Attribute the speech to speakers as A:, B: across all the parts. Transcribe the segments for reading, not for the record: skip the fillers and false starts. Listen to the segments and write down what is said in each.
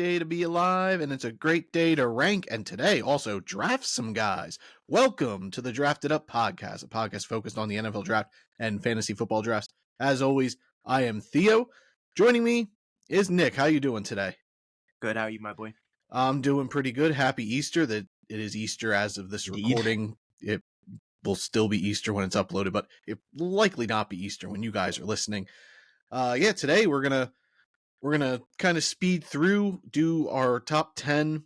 A: day to be alive, and it's a great day to rank and today also draft some guys. Welcome to the Drafted Up Podcast, a podcast focused on the NFL draft and fantasy football drafts. As always, I am Theo. Joining me is Nick. How you doing today?
B: Good. How are you, my boy?
A: I'm doing pretty good. Happy Easter. That it is Easter as of this recording. It will still be Easter when it's uploaded, but it will likely not be Easter when you guys are listening. Today we're gonna kind of speed through, do our top 10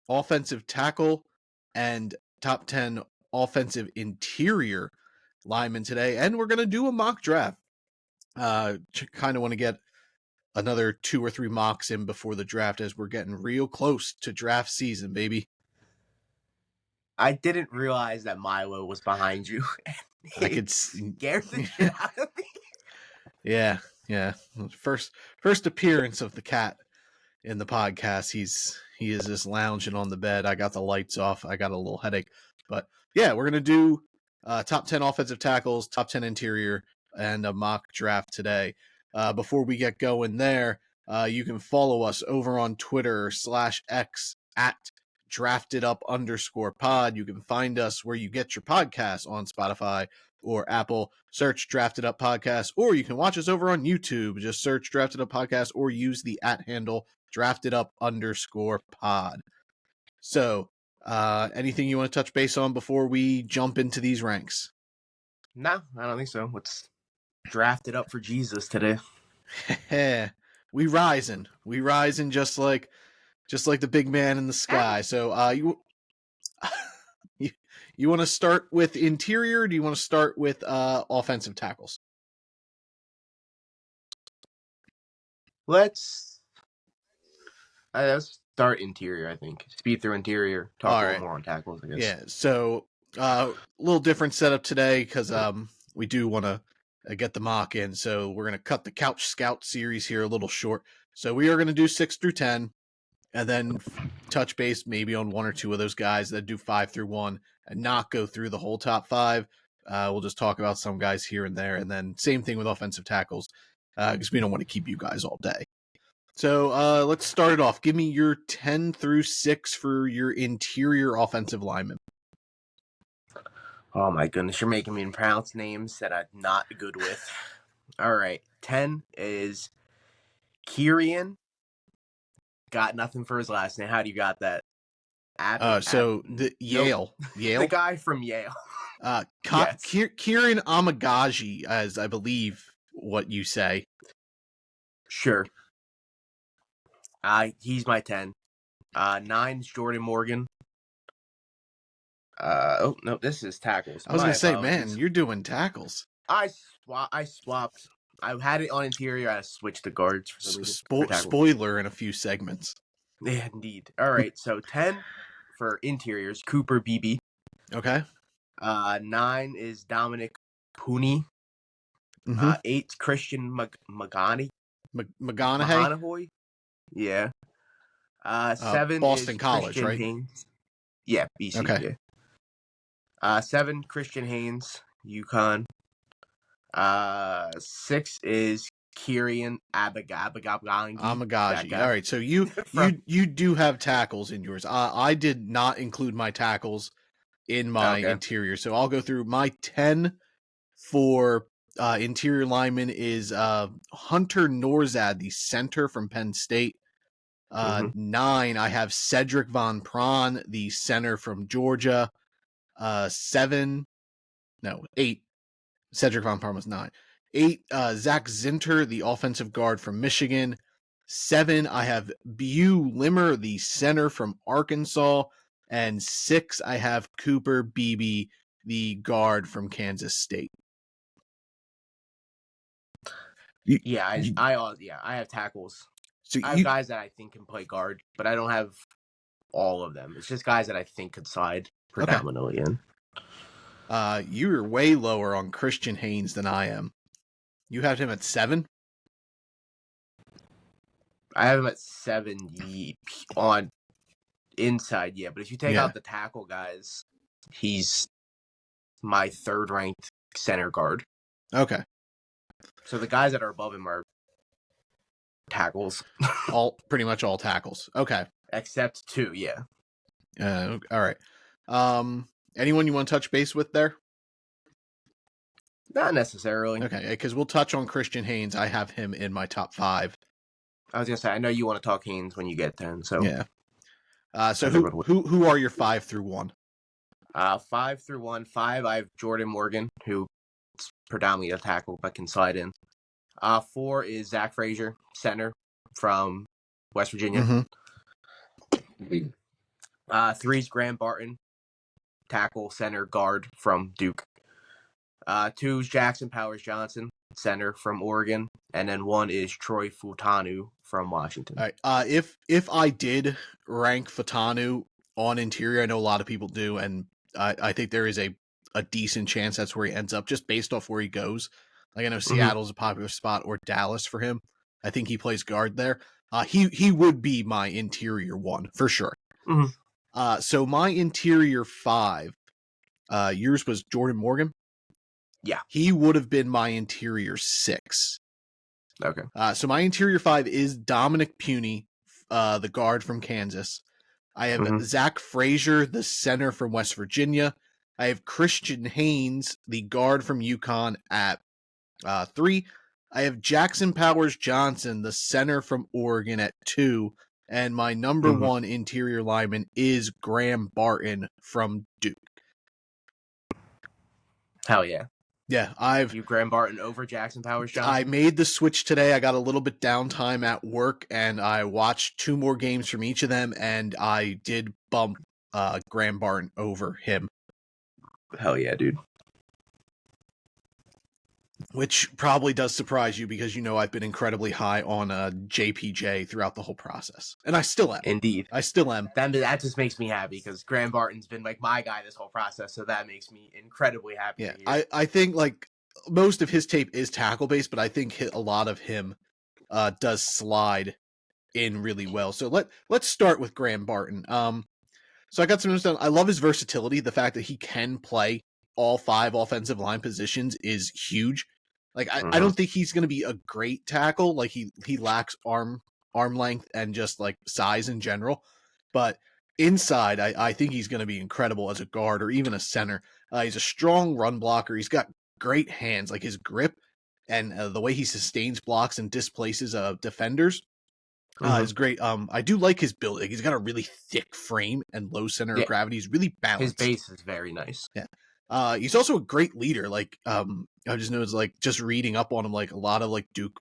A: offensive tackle and top 10 offensive interior linemen today, and we're gonna do a mock draft. Kind of want to get another 2 or 3 mocks in before the draft, as we're getting real close to draft season, baby.
B: I didn't realize that Milo was behind you.
A: I could
B: scare the shit out of me.
A: Yeah. First appearance of the cat in the podcast. He is just lounging on the bed. I got the lights off. I got a little headache. But yeah, we're gonna do top 10 offensive tackles, top 10 interior, and a mock draft today. Before we get going there, you can follow us over on Twitter /X at @DraftedUp_pod. You can find us where you get your podcasts on Spotify or Apple. Search Drafted Up Podcast, or you can watch us over on YouTube. Just search Drafted Up Podcast or use the @handle @DraftedUp_pod. So, anything you want to touch base on before we jump into these ranks?
B: No, I don't think so. Let's draft it up for Jesus today.
A: We rising just like the big man in the sky. So, you want to start with interior? Or do you want to start with offensive tackles?
B: Let's start interior, I think. Speed through interior. Talk a little more on tackles, I guess.
A: Yeah, so a little different setup today because we do want to get the mock in. So we're going to cut the Couch Scout series here a little short. So we are going to do 6 through 10 and then touch base maybe on 1 or 2 of those guys that do 5 through 1 and not go through the whole top 5. We'll just talk about some guys here and there. And then same thing with offensive tackles because we don't want to keep you guys all day. So let's start it off. Give me your 10 through 6 for your interior offensive lineman.
B: Oh my goodness, you're making me pronounce names that I'm not good with. All right, 10 is Kieran. Got nothing for his last name. How do you got that?
A: Yale.
B: The guy from Yale.
A: Yes. Kieran Amagaji, as I believe what you say.
B: Sure. He's my 10. 9 is Jordan Morgan. No, this is tackles.
A: I was going to say, man, you're doing tackles.
B: I swapped. I had it on interior. I switched to guards for some reason.
A: Spoiler in a few segments.
B: Yeah, indeed. All right, so 10 for interiors, Cooper Beebe.
A: Okay.
B: 9 is Dominic Pooney. 8 Christian McGonahay. Yeah. 7
A: Boston
B: is
A: College,
B: Christian
A: right?
B: Haynes. Yeah, BC.
A: Okay.
B: Yeah. 7 Christian Haynes, UConn. 6 is Kieran
A: Amagaji. All right, so you do have tackles in yours. I did not include my tackles in my interior, so I'll go through my 10 for interior lineman is Hunter Norzad, the center from Penn State. 9, I have Cedric Von Prawn, the center from Georgia. 8, Cedric Von Prawn was 9. 8, Zach Zinter, the offensive guard from Michigan. 7, I have Beau Limmer, the center from Arkansas. And 6, I have Cooper Beebe, the guard from Kansas State.
B: I have tackles. So I have guys that I think can play guard, but I don't have all of them. It's just guys that I think could slide predominantly in.
A: You're way lower on Christian Haynes than I am. You have him at 7?
B: I have him at 7 on inside, yeah. But if you take out the tackle guys, he's my 3rd ranked center guard.
A: Okay.
B: So the guys that are above him are tackles.
A: Pretty much all tackles. Okay.
B: Except 2, yeah.
A: All right. Anyone you want to touch base with there?
B: Not necessarily.
A: Okay, because we'll touch on Christian Haynes. I have him in my top 5.
B: I was gonna say, I know you want to talk Haynes when you get 10, so
A: yeah. So who are your 5 through 1?
B: 5 through 1. 5, I have Jordan Morgan, who is predominantly a tackle but can slide in. 4 is Zach Frazier, center from West Virginia.
A: Mm-hmm.
B: 3 is Graham Barton, tackle, center, guard from Duke. 2 is Jackson Powers Johnson, center from Oregon, and then 1 is Troy Futanu from Washington.
A: All right. If I did rank Futanu on interior, I know a lot of people do, and I think there is a decent chance that's where he ends up, just based off where he goes. Like I know Seattle's a popular spot, or Dallas for him. I think he plays guard there. He would be my interior 1 for sure.
B: Mm-hmm.
A: So my interior 5, yours was Jordan Morgan.
B: Yeah,
A: he would have been my interior 6.
B: Okay.
A: So my interior 5 is Dominic Puny, the guard from Kansas. I have Zach Frazier, the center from West Virginia. I have Christian Haynes, the guard from UConn at 3. I have Jackson Powers Johnson, the center from Oregon at 2. And my number 1 interior lineman is Graham Barton from Duke.
B: Hell yeah.
A: Yeah,
B: you Graham Barton over Jackson Powers Johnson?
A: I made the switch today. I got a little bit downtime at work, and I watched 2 more games from each of them, and I did bump Graham Barton over him.
B: Hell yeah, dude.
A: Which probably does surprise you because I've been incredibly high on JPJ throughout the whole process. And I still am.
B: Indeed.
A: I still am.
B: That just makes me happy because Graham Barton's been like my guy this whole process, so that makes me incredibly happy.
A: Yeah, I think like most of his tape is tackle based, but I think a lot of him does slide in really well. So let's start with Graham Barton. So I got some notes down. I love his versatility. The fact that he can play all 5 offensive line positions is huge. Like I don't think he's going to be a great tackle. Like he lacks arm length and just like size in general. But inside, I think he's going to be incredible as a guard or even a center. He's a strong run blocker. He's got great hands, like his grip and the way he sustains blocks and displaces defenders is great. I do like his build. Like, he's got a really thick frame and low center of gravity. He's really balanced.
B: His base is very nice.
A: Yeah. He's also a great leader. Like, I just noticed, like, just reading up on him, like, a lot of, like, Duke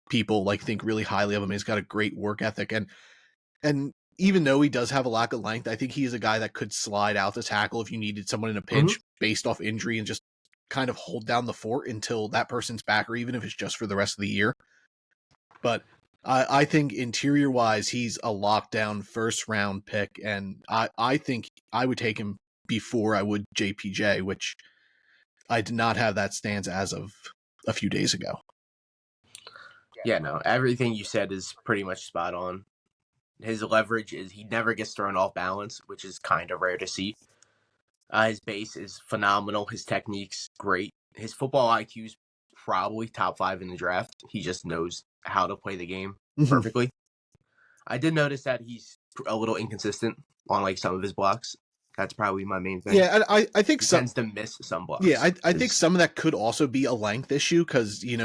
A: people, like, think really highly of him. He's got a great work ethic. And even though he does have a lack of length, I think he is a guy that could slide out the tackle if you needed someone in a pinch based off injury and just kind of hold down the fort until that person's back, or even if it's just for the rest of the year. But I think interior-wise, he's a lockdown first-round pick, and I think I would take him before I would JPJ, which I did not have that stance as of a few days ago.
B: Yeah, no, everything you said is pretty much spot on. His leverage is he never gets thrown off balance, which is kind of rare to see. His base is phenomenal. His technique's great. His football IQ is probably top 5 in the draft. He just knows how to play the game perfectly. I did notice that he's a little inconsistent on like some of his blocks. That's probably my main thing.
A: Yeah, I think
B: he tends to miss some blocks.
A: Yeah, I think some of that could also be a length issue because you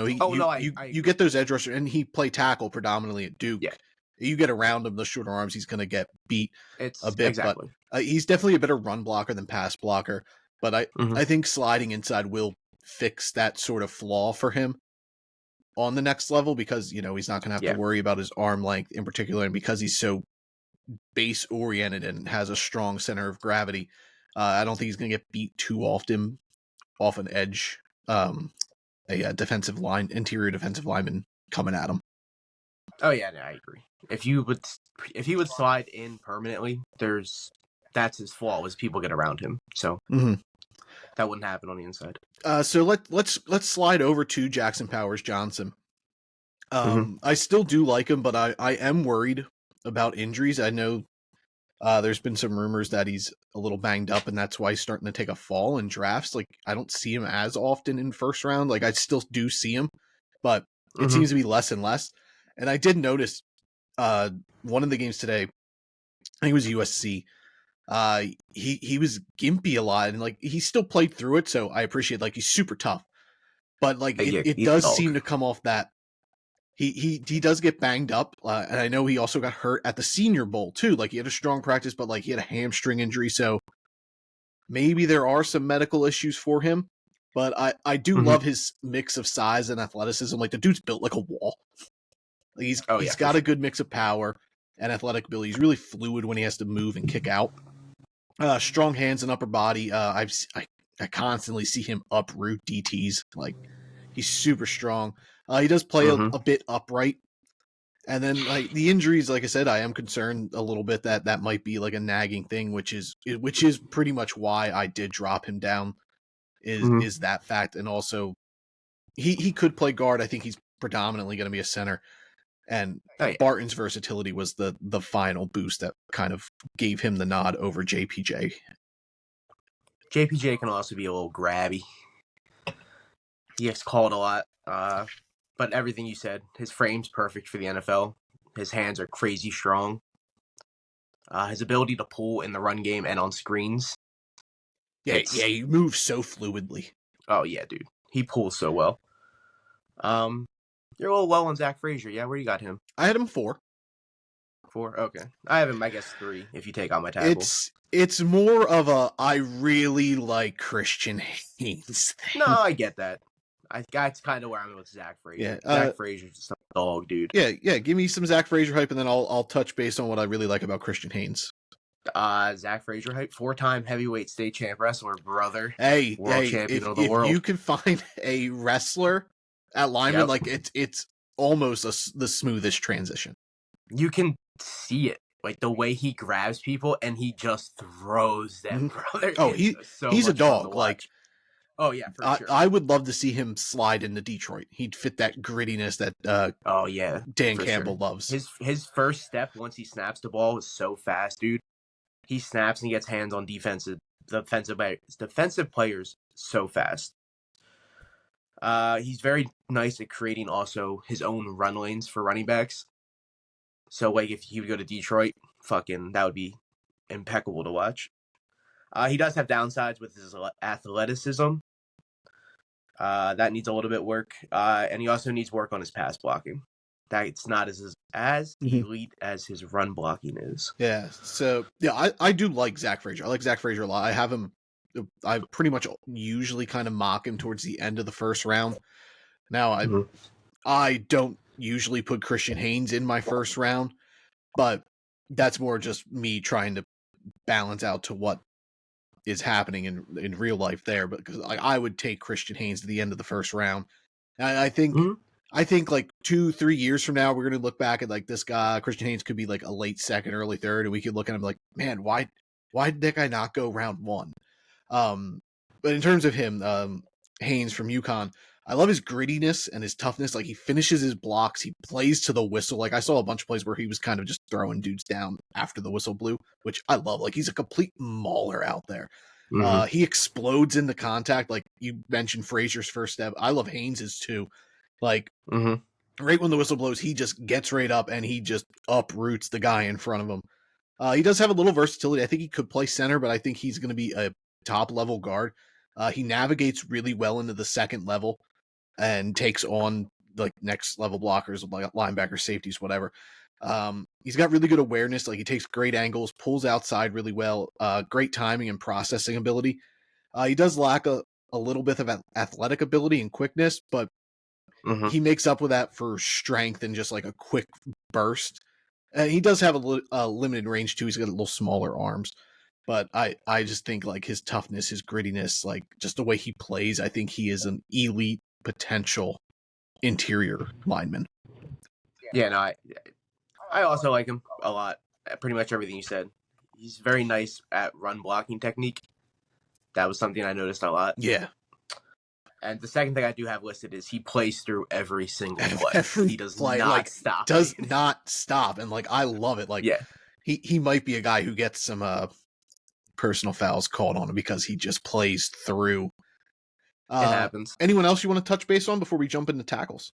A: get those edge rushers, and he played tackle predominantly at Duke.
B: Yeah.
A: You get around him, the shorter arms, he's going to get beat a bit.
B: Exactly.
A: But he's definitely a better run blocker than pass blocker. But I think sliding inside will fix that sort of flaw for him on the next level because he's not going to have to worry about his arm length in particular, and because he's so base oriented and has a strong center of gravity, I don't think he's going to get beat too often off an edge, a interior defensive lineman coming at him.
B: Oh yeah, no, I agree. If he would slide in permanently, that's his flaw is people get around him. So that wouldn't happen on the inside.
A: So let's slide over to Jackson Powers Johnson. I still do like him, but I am worried about injuries. I know there's been some rumors that he's a little banged up, and that's why he's starting to take a fall in drafts. Like, I don't see him as often in first round. Like, I still do see him, but it seems to be less and less. And I did notice one of the games today, I think it was USC. He was gimpy a lot, and like he still played through it, so I appreciate like he's super tough. But like it
B: he's a
A: does
B: dog.
A: seem to come off that he does get banged up, and I know he also got hurt at the Senior Bowl too. Like he had a strong practice, but like he had a hamstring injury, so maybe there are some medical issues for him. But I do love his mix of size and athleticism. Like the dude's built like a wall. Like, he's got a good mix of power and athletic ability. He's really fluid when he has to move and kick out. Strong hands and upper body. I constantly see him uproot DTs. Like he's super strong. He does play a bit upright. And then like the injuries, like I said, I am concerned a little bit that might be like a nagging thing, which is pretty much why I did drop him down. Is that fact, and also he could play guard. I think he's predominantly going to be a center. And Barton's versatility was the final boost that kind of gave him the nod over JPJ.
B: JPJ can also be a little grabby. He gets called a lot. But everything you said, his frame's perfect for the NFL. His hands are crazy strong. His ability to pull in the run game and on screens.
A: Yeah, he moves so fluidly.
B: Oh, yeah, dude. He pulls so well. You're a little low on Zach Frazier. Yeah, where you got him?
A: I had him 4.
B: 4? Okay. I have him, I guess, 3, if you take out my tackles.
A: It's more of a, I really like Christian Haynes thing.
B: No, I get that. That's kind of where I'm with Zach Frazier. Yeah, Zach Frazier's just a dog, dude.
A: Yeah. Give me some Zach Frazier hype, and then I'll touch base on what I really like about Christian Haynes.
B: Zach Frazier hype, 4-time heavyweight state champ wrestler, brother.
A: World
B: champion of the world.
A: If you can find a wrestler at lineman, like it's almost the smoothest transition.
B: You can see it, like the way he grabs people and he just throws them, brother.
A: Oh, he's a dog. Like,
B: oh yeah, for sure.
A: I would love to see him slide into Detroit. He'd fit that grittiness that Dan Campbell loves.
B: His first step once he snaps the ball is so fast, dude. He snaps and he gets hands on defensive players so fast. He's very nice at creating also his own run lanes for running backs. So like if he would go to Detroit, that would be impeccable to watch. He does have downsides with his athleticism. That needs a little bit work. And he also needs work on his pass blocking. That's not as elite as his run blocking is.
A: Yeah. So yeah, I do like Zach Frazier. I like Zach Frazier a lot. I have him. I pretty much usually kind of mock him towards the end of the first round. Now I don't usually put Christian Haynes in my first round, but that's more just me trying to balance out to what is happening in real life there. But because I would take Christian Haynes to the end of the first round. And I think like 2-3 years from now, we're going to look back at like this guy, Christian Haynes could be like a late second, early third. And we could look at him like, man, why did that guy not go round 1? But in terms of him, Haynes from UConn, I love his grittiness and his toughness. Like he finishes his blocks, he plays to the whistle. Like I saw a bunch of plays where he was kind of just throwing dudes down after the whistle blew, which I love. Like he's a complete mauler out there. He explodes in the contact. Like you mentioned Frazier's first step. I love Haynes's too. Like right when the whistle blows, he just gets right up and he just uproots the guy in front of him. He does have a little versatility. I think he could play center, but I think he's going to be a top level guard. He navigates really well into the second level and takes on like next level blockers, like linebackers, safeties, whatever. He's got really good awareness. Like he takes great angles, pulls outside really well, great timing and processing ability. He does lack a little bit of athletic ability and quickness, but he makes up with that for strength and just like a quick burst. And he does have a limited range too. He's got a little smaller arms, but I just think like his toughness, his grittiness, like just the way he plays, I think he is an elite potential interior lineman.
B: Yeah, no, I also like him a lot. Pretty much everything you said. He's very nice at run blocking technique. That was something I noticed a lot.
A: Yeah.
B: And the second thing I do have listed is he plays through every single play. He does not stop.
A: Does not stop. And like I love it. Like he might be a guy who gets some personal fouls called on him because he just plays through.
B: It happens.
A: Anyone else you want to touch base on before we jump into tackles?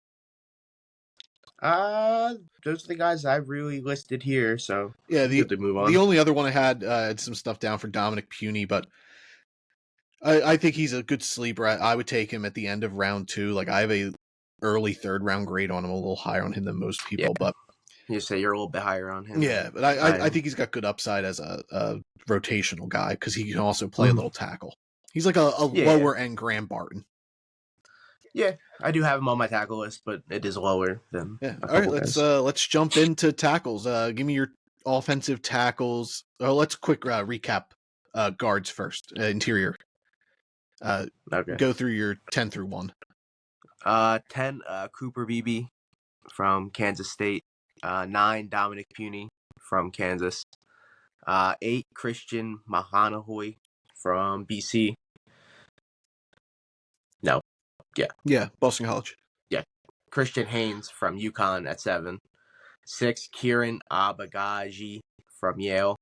B: Those are the guys I've really listed here, so
A: Yeah,
B: good to move on.
A: the only other one I had some stuff down for Dominic Puny, but I think he's a good sleeper. I would take him at the end of round 2. Like, I have a early 3rd round grade on him, a little higher on him than most people, but
B: you say you're a little bit higher on him.
A: yeah, but I think he's got good upside as a rotational guy because he can also play a little tackle. He's like a lower end Graham Barton.
B: Yeah, I do have him on my tackle list, but it is lower than.
A: Yeah. All right, let's jump into tackles. Give me your offensive tackles. Let's quick recap guards first. Interior. Okay. Go through your 10 through 1.
B: 10, Cooper Beebe from Kansas State. 9, Dominic Puny from Kansas. 8, Christian Mahanahoy from BC. No. Yeah.
A: Yeah, Boston College.
B: Yeah. Christian Haynes from UConn at 7. 6, Kieran Abagaji from Yale.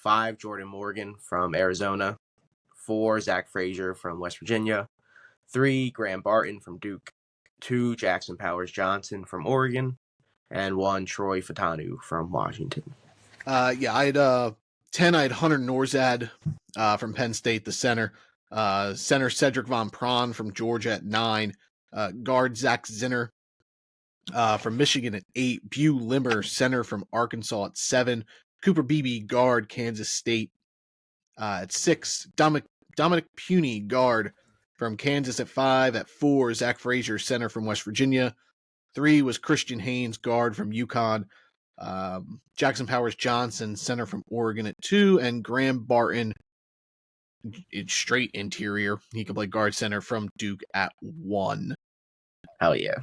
B: 5, Jordan Morgan from Arizona. 4, Zach Frazier from West Virginia. 3, Graham Barton from Duke. 2, Jackson Powers Johnson from Oregon. And 1, Troy Fatanu from Washington.
A: Yeah, I had 10. I had Hunter Norzad from Penn State, the center. Center Cedric Von Prawn from Georgia at 9. Guard Zach Zinner from Michigan at 8. Bew Limmer, center from Arkansas at 7. Cooper Beebe, guard, Kansas State at 6. Dominic Puny, guard from Kansas at 5. At 4, Zach Frazier, center from West Virginia. 3 was Christian Haynes, guard from UConn. Jackson Powers Johnson, center from Oregon at 2. And Graham Barton, straight interior. He can play guard center from Duke at 1.
B: Hell yeah.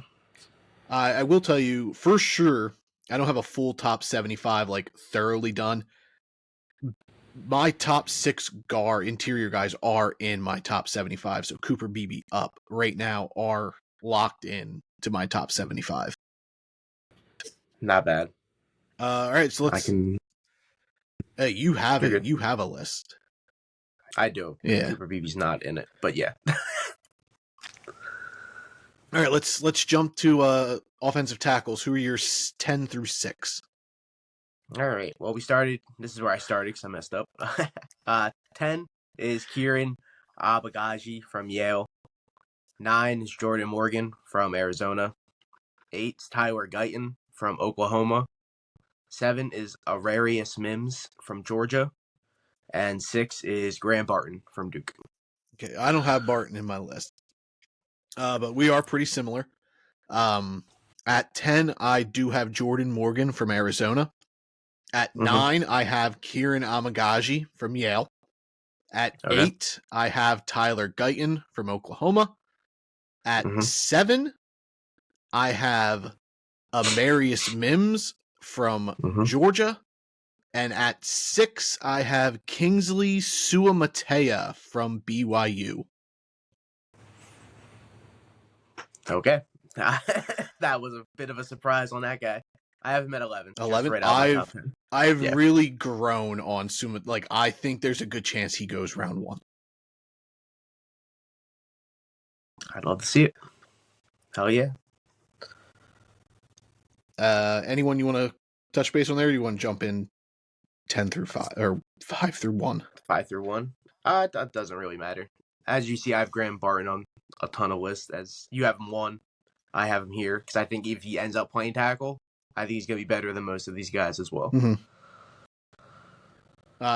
A: I will tell you, for sure, I don't have a full top 75, like, thoroughly done. My top 6 interior guys are in my top 75, so Cooper Beebe up right now are locked in to my top 75.
B: Not bad.
A: All right, so let's... Hey, you have it. You have a list.
B: I do. Yeah. Cooper Beebe's not in it, but yeah.
A: All right, let's jump to offensive tackles. Who are your 10 through 6?
B: All right. Well, this is where I started because I messed up. 10 is Kieran Abagaji from Yale. 9 is Jordan Morgan from Arizona. 8 is Tyler Guyton from Oklahoma. 7 is Ararius Mims from Georgia. And 6 is Graham Barton from Duke.
A: Okay, I don't have Barton in my list. But we are pretty similar. At 10, I do have Jordan Morgan from Arizona. At 9, I have Kieran Abagaji from Yale. At 8, I have Tyler Guyton from Oklahoma. At 7, I have Amarius Mims from Georgia. And at 6, I have Kingsley Suamatea from BYU.
B: Okay. That was a bit of a surprise on that guy. I have him at 11.
A: 11? Right, I've really grown on Suma. Like, I think there's a good chance he goes round 1.
B: I'd love to see it. Hell yeah.
A: Anyone you want to touch base on there? Or do you want to jump in 10 through 5 or 5 through 1?
B: 5 through 1. That doesn't really matter. As you see, I have Graham Barton on a ton of lists. As you have him 1, I have him here because I think if he ends up playing tackle, I think he's gonna be better than most of these guys as well.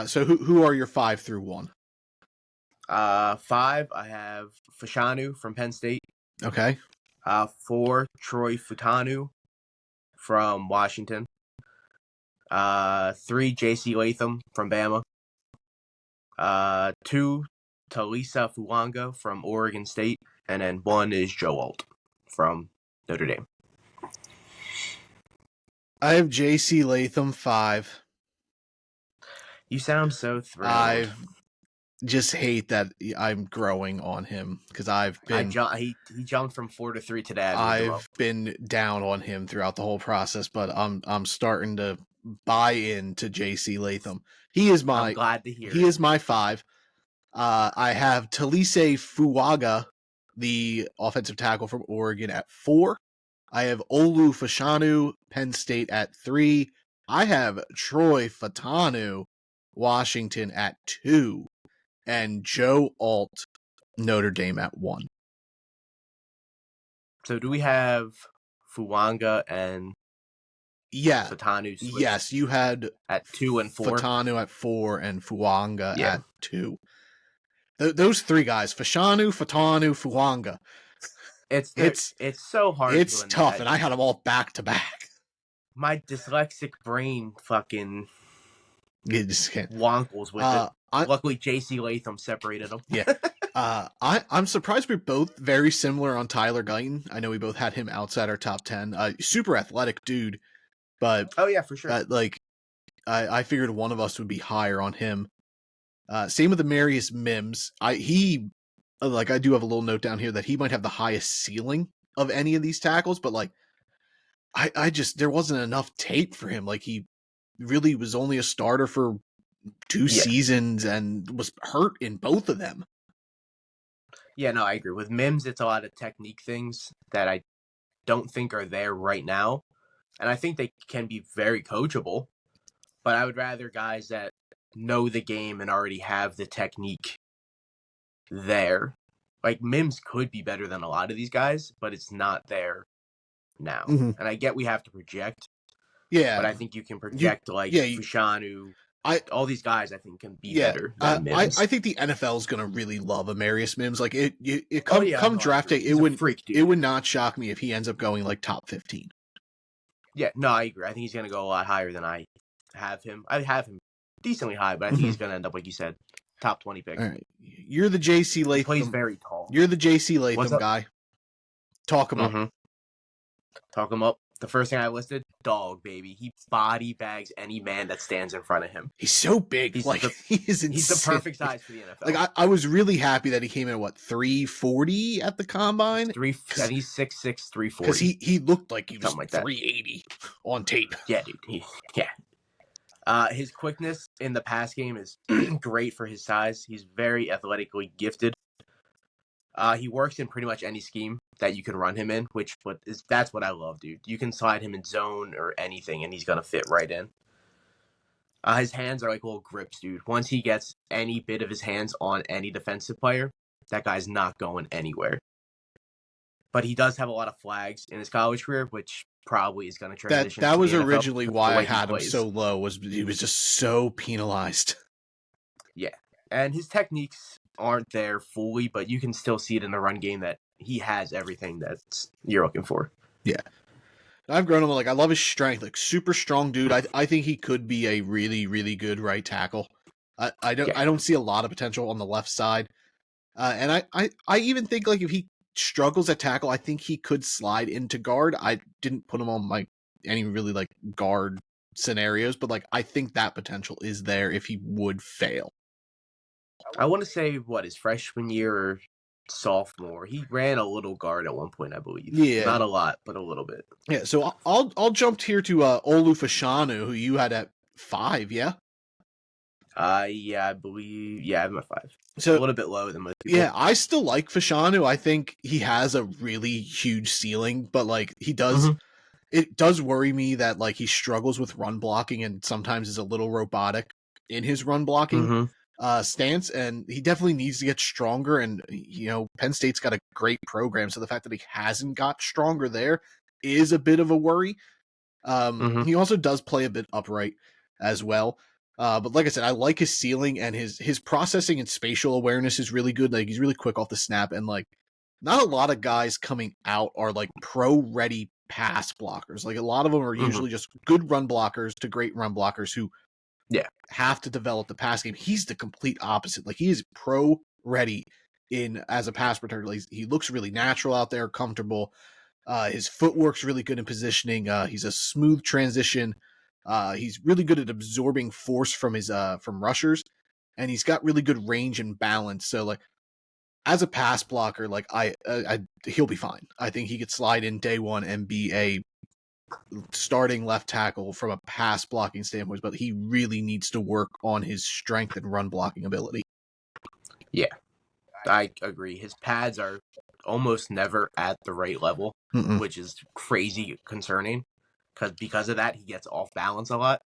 A: So who are your 5 through 1?
B: 5, I have Fashanu from Penn State.
A: Okay.
B: 4, Troy Fatanu from Washington. 3, J.C. Latham from Bama. 2, Talisa Fuanga from Oregon State. And then 1 is Joe Alt from Notre Dame.
A: I have J.C. Latham 5.
B: You sound so thrilled.
A: I just hate that I'm growing on him because I've been...
B: he jumped from 4 to 3 today.
A: I've been down on him throughout the whole process, but I'm starting to buy into J.C. Latham. He is my...
B: I'm glad to hear
A: He is my 5. I have Talise Fuaga, the offensive tackle from Oregon, at 4. I have Olu Fashanu, Penn State at 3. I have Troy Fatanu, Washington at 2. And Joe Alt, Notre Dame at 1.
B: So do we have Fuanga and Fatanu switched?
A: Yes, you had
B: at 2 and 4.
A: Fatanu at 4 and Fuanga at 2. Those three guys, Fashanu, Fatanu, Fuanga.
B: It's so hard.
A: It's tough, and I had them all back to back.
B: My dyslexic brain fucking
A: you just can't.
B: wonkles with it. Luckily, J.C. Latham separated them.
A: Yeah. I'm surprised we're both very similar on Tyler Guyton. I know we both had him outside our top 10. Super athletic dude, but
B: oh yeah, for sure.
A: I figured one of us would be higher on him. Same with Amarius Mims. I do have a little note down here that he might have the highest ceiling of any of these tackles, but like I just there wasn't enough tape for him. Like he really was only a starter for 2 seasons and was hurt in both of them.
B: Yeah, no, I agree. With Mims, it's a lot of technique things that I don't think are there right now. And I think they can be very coachable. But I would rather guys that know the game and already have the technique there. Like, Mims could be better than a lot of these guys, but it's not there now.
A: Mm-hmm.
B: And I get we have to project.
A: Yeah.
B: But I think you can project Fashanu. All these guys, I think, can be better than Mims.
A: I think the NFL is going to really love Amarius Mims. Like come draft day, it would not shock me if he ends up going like top 15.
B: Yeah, no, I agree. I think he's going to go a lot higher than I have him. I have him decently high, but I think he's going to end up, like you said, top 20 pick.
A: All right, you're the J.C. Latham.
B: He plays very tall.
A: You're the J.C. Latham guy. Talk him up.
B: Talk him up. The first thing I listed, dog, baby. He body bags any man that stands in front of him.
A: He's so big. He's
B: the perfect size for the NFL.
A: Like I was really happy that he came in at 340 at the combine.
B: And he's 6'6", 340.
A: Because he looked like he was like 380 on tape.
B: Yeah, dude. His quickness in the pass game is great for his size. He's very athletically gifted. He works in pretty much any scheme that you can run him in, that's what I love, dude. You can slide him in zone or anything, and he's gonna fit right in. His hands are like little grips, dude. Once he gets any bit of his hands on any defensive player, that guy's not going anywhere. But he does have a lot of flags in his college career, which probably is going to transition.
A: That was originally why I had him so low. Was he was just so penalized.
B: Yeah, and his techniques aren't there fully, but you can still see it in the run game that he has everything that you're looking for.
A: Yeah. I've grown him. Like, I love his strength. Like, super strong dude. I think he could be a really, really good right tackle. I don't see a lot of potential on the left side. And I even think, like, if he struggles at tackle, I think he could slide into guard. I didn't put him on any really like guard scenarios, but like I think that potential is there if he would fail.
B: I want to say his freshman year or sophomore, he ran a little guard at one point, I believe.
A: Yeah,
B: not a lot, but a little bit.
A: Yeah, so I'll jump here to Olu Fashanu, who you had at 5. Yeah.
B: Yeah, I believe. Yeah, I'm at 5.
A: So
B: a little bit lower than most people.
A: Yeah, I still like Fashanu. I think he has a really huge ceiling, but like he does. Mm-hmm. It does worry me that like he struggles with run blocking and sometimes is a little robotic in his run blocking stance, and he definitely needs to get stronger. And Penn State's got a great program, so the fact that he hasn't got stronger there is a bit of a worry. He also does play a bit upright as well. But like I said, I like his ceiling, and his processing and spatial awareness is really good. Like he's really quick off the snap, and like not a lot of guys coming out are like pro ready pass blockers. Like a lot of them are usually just good run blockers to great run blockers who have to develop the pass game. He's the complete opposite. Like he is pro ready as a pass returner. Like, he looks really natural out there, comfortable. His footwork's really good in positioning. He's a smooth transition. He's really good at absorbing force from his from rushers, and he's got really good range and balance. So like as a pass blocker, like he'll be fine. I think he could slide in day one and be a starting left tackle from a pass blocking standpoint, but he really needs to work on his strength and run blocking ability.
B: Yeah, I agree. His pads are almost never at the right level,
A: Mm-mm.
B: which is crazy concerning. Because of that, he gets off balance a lot,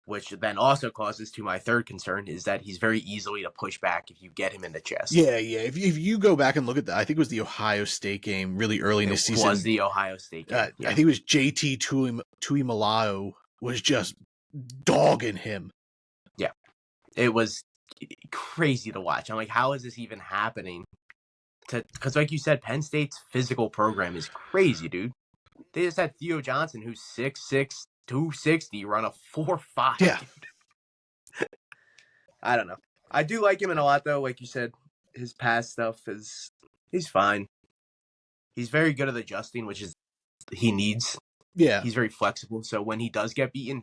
B: which then also causes to my third concern is that he's very easily to push back if you get him in the chest.
A: Yeah. If you go back and look at that, I think it was the Ohio State game really early in the season.
B: It was the Ohio State game.
A: I think it was JT Tuimoloau was just dogging him.
B: Yeah. It was crazy to watch. I'm like, how is this even happening? Because like you said, Penn State's physical program is crazy, dude. They just had Theo Johnson, who's 6'6", 260, run a 4.5.
A: Yeah.
B: I don't know. I do like him in a lot, though. Like you said, his pass stuff he's fine. He's very good at adjusting, which is he needs.
A: Yeah.
B: He's very flexible, so when he does get beaten,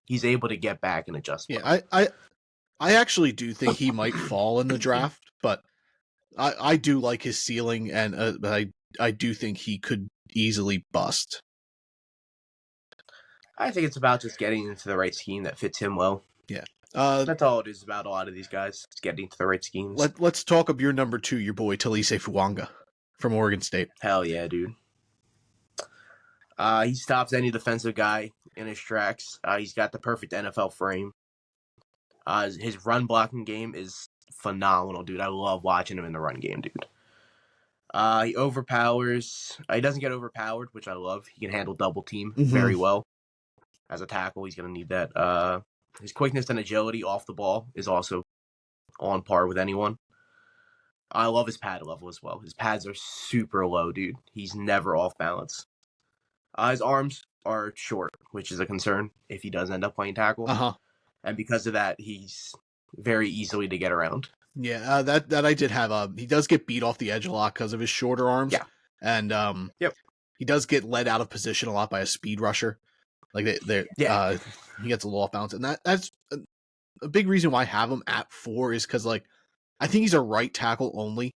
B: he's able to get back and adjust.
A: Yeah, I actually do think he might fall in the draft, but I do like his ceiling, and I do think he could easily bust.
B: I think it's about just getting into the right scheme that fits him well.
A: Yeah.
B: That's all it is about a lot of these guys. It's getting to the right schemes.
A: Let's talk up your number 2, your boy Talise Fuanga from Oregon State.
B: Hell yeah, dude. He stops any defensive guy in his tracks. He's got the perfect NFL frame. His run blocking game is phenomenal, dude. I love watching him in the run game, dude. He overpowers. He doesn't get overpowered, which I love. He can handle double team very well. As a tackle, he's going to need that. His quickness and agility off the ball is also on par with anyone. I love his pad level as well. His pads are super low, dude. He's never off balance. His arms are short, which is a concern if he does end up playing tackle. And because of that, he's very easily to get around.
A: Yeah, that I did have. He does get beat off the edge a lot because of his shorter arms.
B: Yeah.
A: And he does get led out of position a lot by a speed rusher. Like he gets a little off balance, and that's a big reason why I have him at 4 is because like I think he's a right tackle only.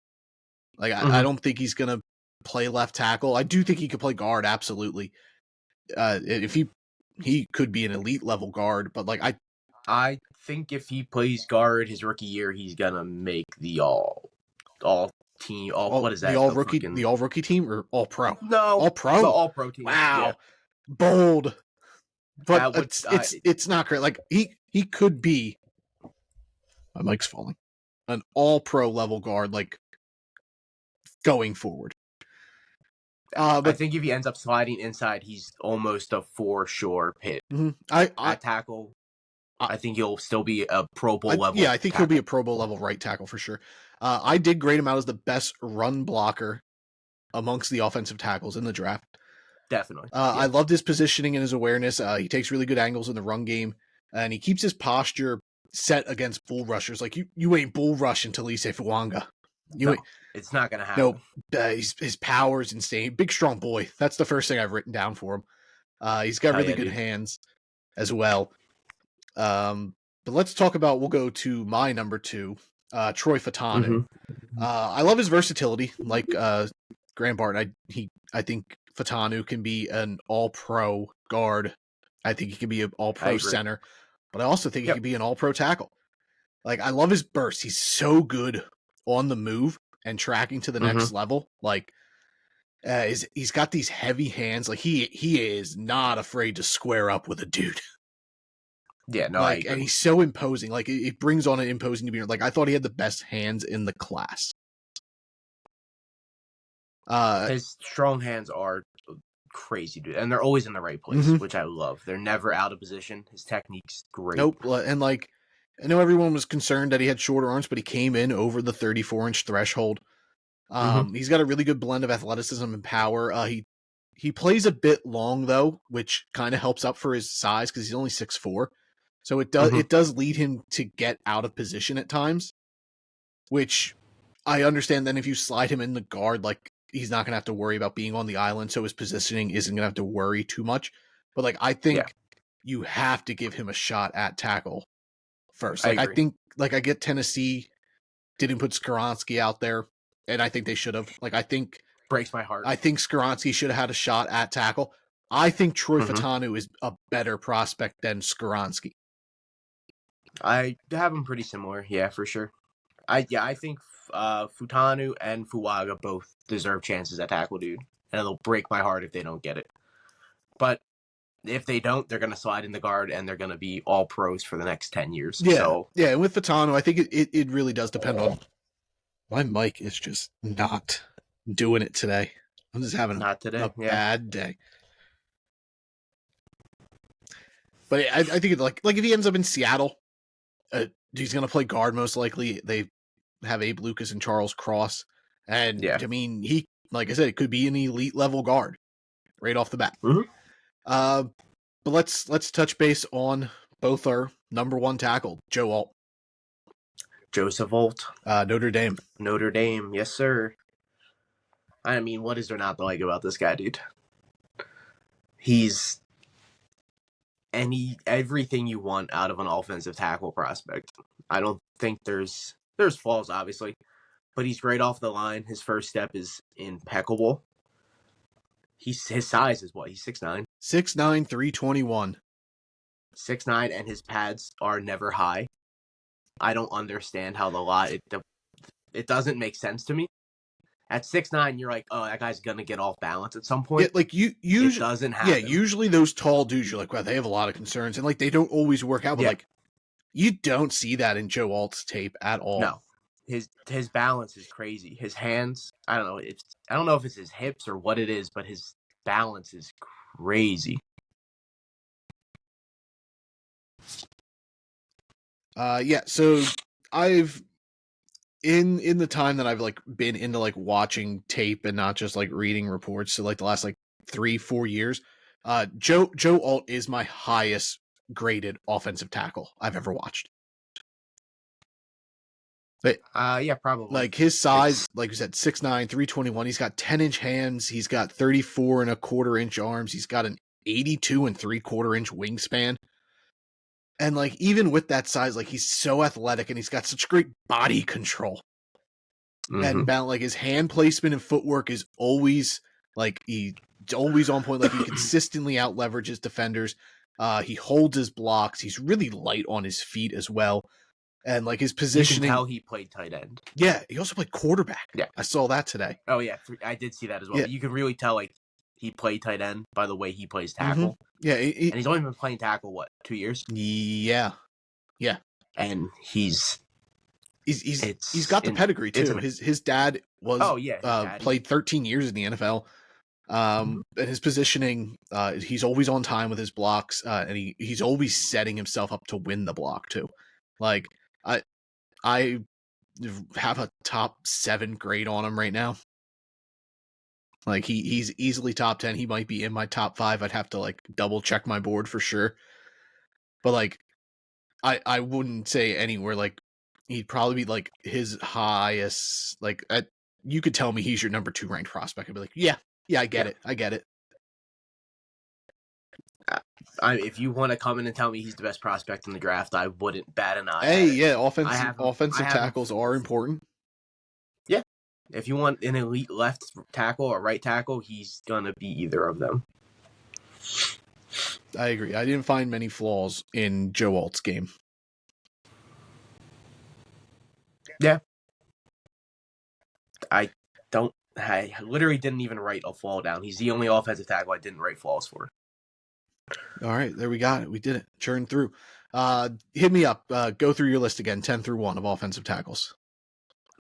A: Like I don't think he's gonna play left tackle. I do think he could play guard, absolutely. If he could be an elite level guard, but like
B: I think if he plays guard his rookie year, he's gonna make the all team. What is that?
A: The all rookie team or all pro?
B: No,
A: all pro.
B: The all pro team.
A: Wow,
B: yeah.
A: Bold. But it's not great. Like he could be. My mic's falling. An all pro level guard, like going forward.
B: But I think if he ends up sliding inside, he's almost a for sure pit.
A: I
B: tackle. I think he'll still be a Pro Bowl level.
A: Yeah, I think he'll be a Pro Bowl level right tackle for sure. I did grade him out as the best run blocker amongst the offensive tackles in the draft.
B: Definitely.
A: I loved his positioning and his awareness. He takes really good angles in the run game, and he keeps his posture set against bull rushers. Like you ain't bull rushing Talise Fuanga.
B: It's not gonna happen.
A: No, his power is insane. Big strong boy. That's the first thing I've written down for him. He's got really good hands as well. But let's talk about. We'll go to my number 2, Troy Fautanu. I love his versatility. Like Graham Barton, I think Fautanu can be an all-pro guard. I think he can be an all-pro center, but I also think he can be an all-pro tackle. Like I love his burst. He's so good on the move and tracking to the next level. Like he's got these heavy hands. Like he is not afraid to square up with a dude.
B: Yeah, no,
A: like, and he's so imposing. Like it brings on an imposing demeanor. Like I thought he had the best hands in the class.
B: His strong hands are crazy, dude, and they're always in the right place, which I love. They're never out of position. His technique's great.
A: Nope, and like I know everyone was concerned that he had shorter arms, but he came in over the 34-inch threshold. He's got a really good blend of athleticism and power. He plays a bit long though, which kind of helps up for his size because he's only 6'4". So it does lead him to get out of position at times, which I understand. Then if you slide him in the guard, like he's not going to have to worry about being on the island, so his positioning isn't going to have to worry too much. But like I think you have to give him a shot at tackle first. Like I think like I get Tennessee didn't put Skoronski out there, and I think they should have. Like I think
B: breaks my heart.
A: I think Skoronski should have had a shot at tackle. I think Troy Fautanu is a better prospect than Skoronski.
B: I have them pretty similar, yeah, for sure. I think Futanu and Fuaga both deserve chances at tackle, dude. And it'll break my heart if they don't get it. But if they don't, they're going to slide in the guard and they're going to be all pros for the next 10 years.
A: Yeah.
B: So,
A: yeah. And with Fatano, I think it really does depend on. My mic is just not doing it today. I'm just having
B: not today.
A: a bad day. But I think it, like if he ends up in Seattle, he's going to play guard most likely. They have Abe Lucas and Charles Cross. And, I mean, he, like I said, it could be an elite level guard right off the bat.
B: Mm-hmm.
A: But let's touch base on both our number one tackle, Joe Alt.
B: Joseph Alt.
A: Notre Dame.
B: Notre Dame, yes, sir. I mean, what is there not to like about this guy, dude? He's everything you want out of an offensive tackle prospect. I don't think there's flaws, obviously, but he's great off the line. His first step is impeccable. His size is what? He's 6'9".
A: 6'9", 321.
B: 6'9", and his pads are never high. I don't understand how it doesn't make sense to me. At 6'9", you're like, oh, that guy's gonna get off balance at some point.
A: Yeah, like it
B: doesn't happen.
A: Yeah, usually those tall dudes, you're like, wow, they have a lot of concerns, and like they don't always work out. But like, you don't see that in Joe Alt's tape at all.
B: No, his balance is crazy. His hands, I don't know if it's his hips or what it is, but his balance is crazy.
A: Yeah. So I've in the time that I've like been into like watching tape and not just like reading reports, so like the last like 3-4 years, Joe Alt is my highest graded offensive tackle I've ever watched. But
B: yeah, probably.
A: Like his size, like you said, 6'9", 321. He's got 10-inch hands. He's got 34 1/4-inch arms. He's got an 82 3/4-inch wingspan. And like even with that size, like he's so athletic and he's got such great body control. And like his hand placement and footwork is always like he's always on point. Like he consistently out leverages defenders. He holds his blocks. He's really light on his feet as well. And like his positioning,
B: you can tell he played tight end.
A: Yeah, he also played quarterback.
B: Yeah,
A: I saw that today.
B: Oh yeah, I did see that as well. Yeah. You can really tell like he played tight end by the way he plays tackle.
A: Yeah,
B: and he's only been playing tackle 2 years?
A: Yeah.
B: And he's
A: got the pedigree too. His dad was played 13 years in the NFL. And his positioning, he's always on time with his blocks, and he's always setting himself up to win the block too. Like I have a top 7 grade on him right now. Like he's easily top 10. He might be in my top 5. I'd have to like double check my board for sure. But like I wouldn't say anywhere like he'd probably be like his highest. Like you could tell me he's your number 2 ranked prospect. I'd be like, yeah, I get it.
B: If you want to come in and tell me he's the best prospect in the draft, I wouldn't bat an eye.
A: Hey, yeah, offensive tackles are important.
B: Yeah, if you want an elite left tackle or right tackle, he's gonna be either of them.
A: I agree. I didn't find many flaws in Joe Alt's game.
B: Yeah, I literally didn't even write a flaw down. He's the only offensive tackle I didn't write flaws for.
A: All right, there we got it. We did it. Churn through. Hit me up. Go through your list again. 10 through 1 of offensive tackles.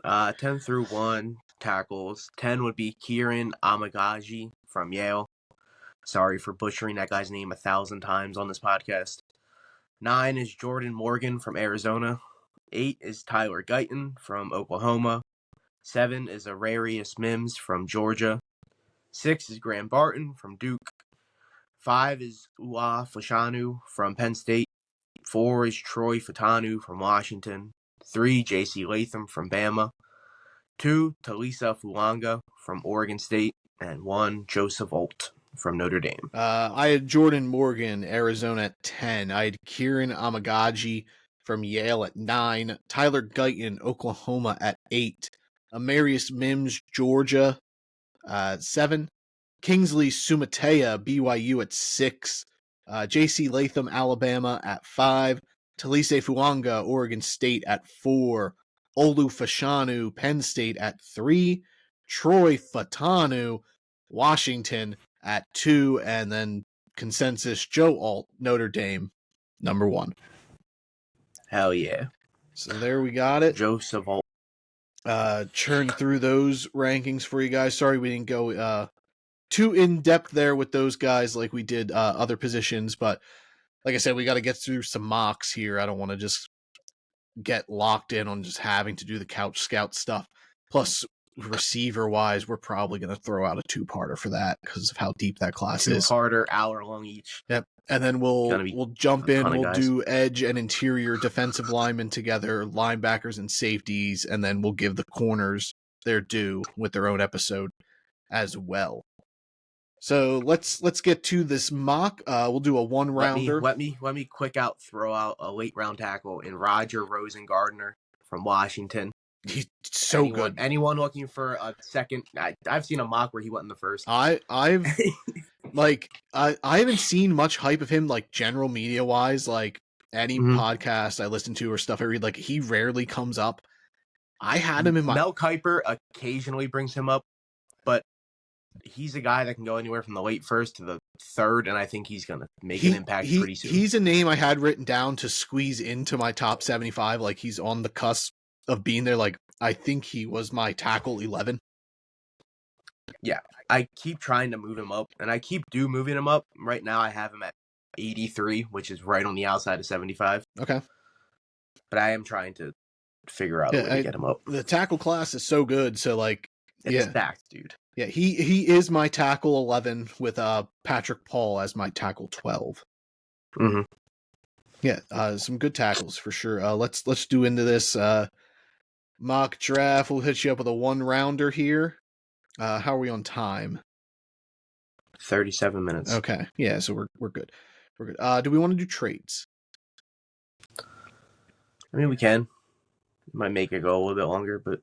B: 10 through 1 tackles. 10 would be Kieran Amagaji from Yale. Sorry for butchering that guy's name 1,000 times on this podcast. 9 is Jordan Morgan from Arizona. 8 is Tyler Guyton from Oklahoma. 7 is Ararius Mims from Georgia. 6 is Graham Barton from Duke. 5 is Ua Fashanu from Penn State. 4 is Troy Fatanu from Washington. 3, J.C. Latham from Bama. 2, Talisa Fulanga from Oregon State. And 1, Joseph Alt from Notre Dame.
A: I had Jordan Morgan, Arizona at 10. I had Kieran Amagaji from Yale at 9. Tyler Guyton, Oklahoma at 8. Amarius Mims, Georgia, 7. Kingsley Sumatea, BYU at 6. J.C. Latham, Alabama at 5. Talise Fuanga, Oregon State at 4. Olu Fashanu, Penn State at 3, Troy Fatanu, Washington at 2, and then consensus Joe Alt, Notre Dame, number 1.
B: Hell yeah.
A: So there we got it.
B: Joseph Alt.
A: Churn through those rankings for you guys. Sorry we didn't go too in depth there with those guys like we did other positions, but like I said, we got to get through some mocks here. I don't want to just get locked in on just having to do the couch scout stuff. Plus, receiver wise, we're probably going to throw out a 2-parter for that because of how deep that class is.
B: 2-parter, hour long each.
A: Yep. And then we'll jump in. We'll do edge and interior defensive linemen together, linebackers and safeties, and then we'll give the corners their due with their own episode as well. So let's get to this mock. We'll do a 1-rounder.
B: Let me throw out a late round tackle in Roger Rosengardner from Washington.
A: He's so good.
B: Anyone looking for a second? I've seen a mock where he went in the first.
A: I've I haven't seen much hype of him, like general media wise, like any podcast I listen to or stuff I read. Like he rarely comes up. I had him in my
B: Mel Kiper occasionally brings him up, but he's a guy that can go anywhere from the late first to the third, and I think he's going to make an impact pretty soon.
A: He's a name I had written down to squeeze into my top 75. Like he's on the cusp of being there. Like I think he was my tackle 11.
B: Yeah, I keep trying to move him up, and I keep moving him up. Right now I have him at 83, which is right on the outside of 75.
A: Okay.
B: But I am trying to figure out a way to get him up.
A: The tackle class is so good, so like
B: it's stacked, dude.
A: Yeah, he is my tackle 11 with Patrick Paul as my tackle 12.
B: Mm-hmm.
A: Yeah, some good tackles for sure. Let's do into this mock draft. We'll hit you up with a 1-rounder here. How are we on time?
B: 37 minutes.
A: Okay, yeah, so we're good. We're good. Do we want to do trades?
B: I mean, we can. Might make it go a little bit longer, but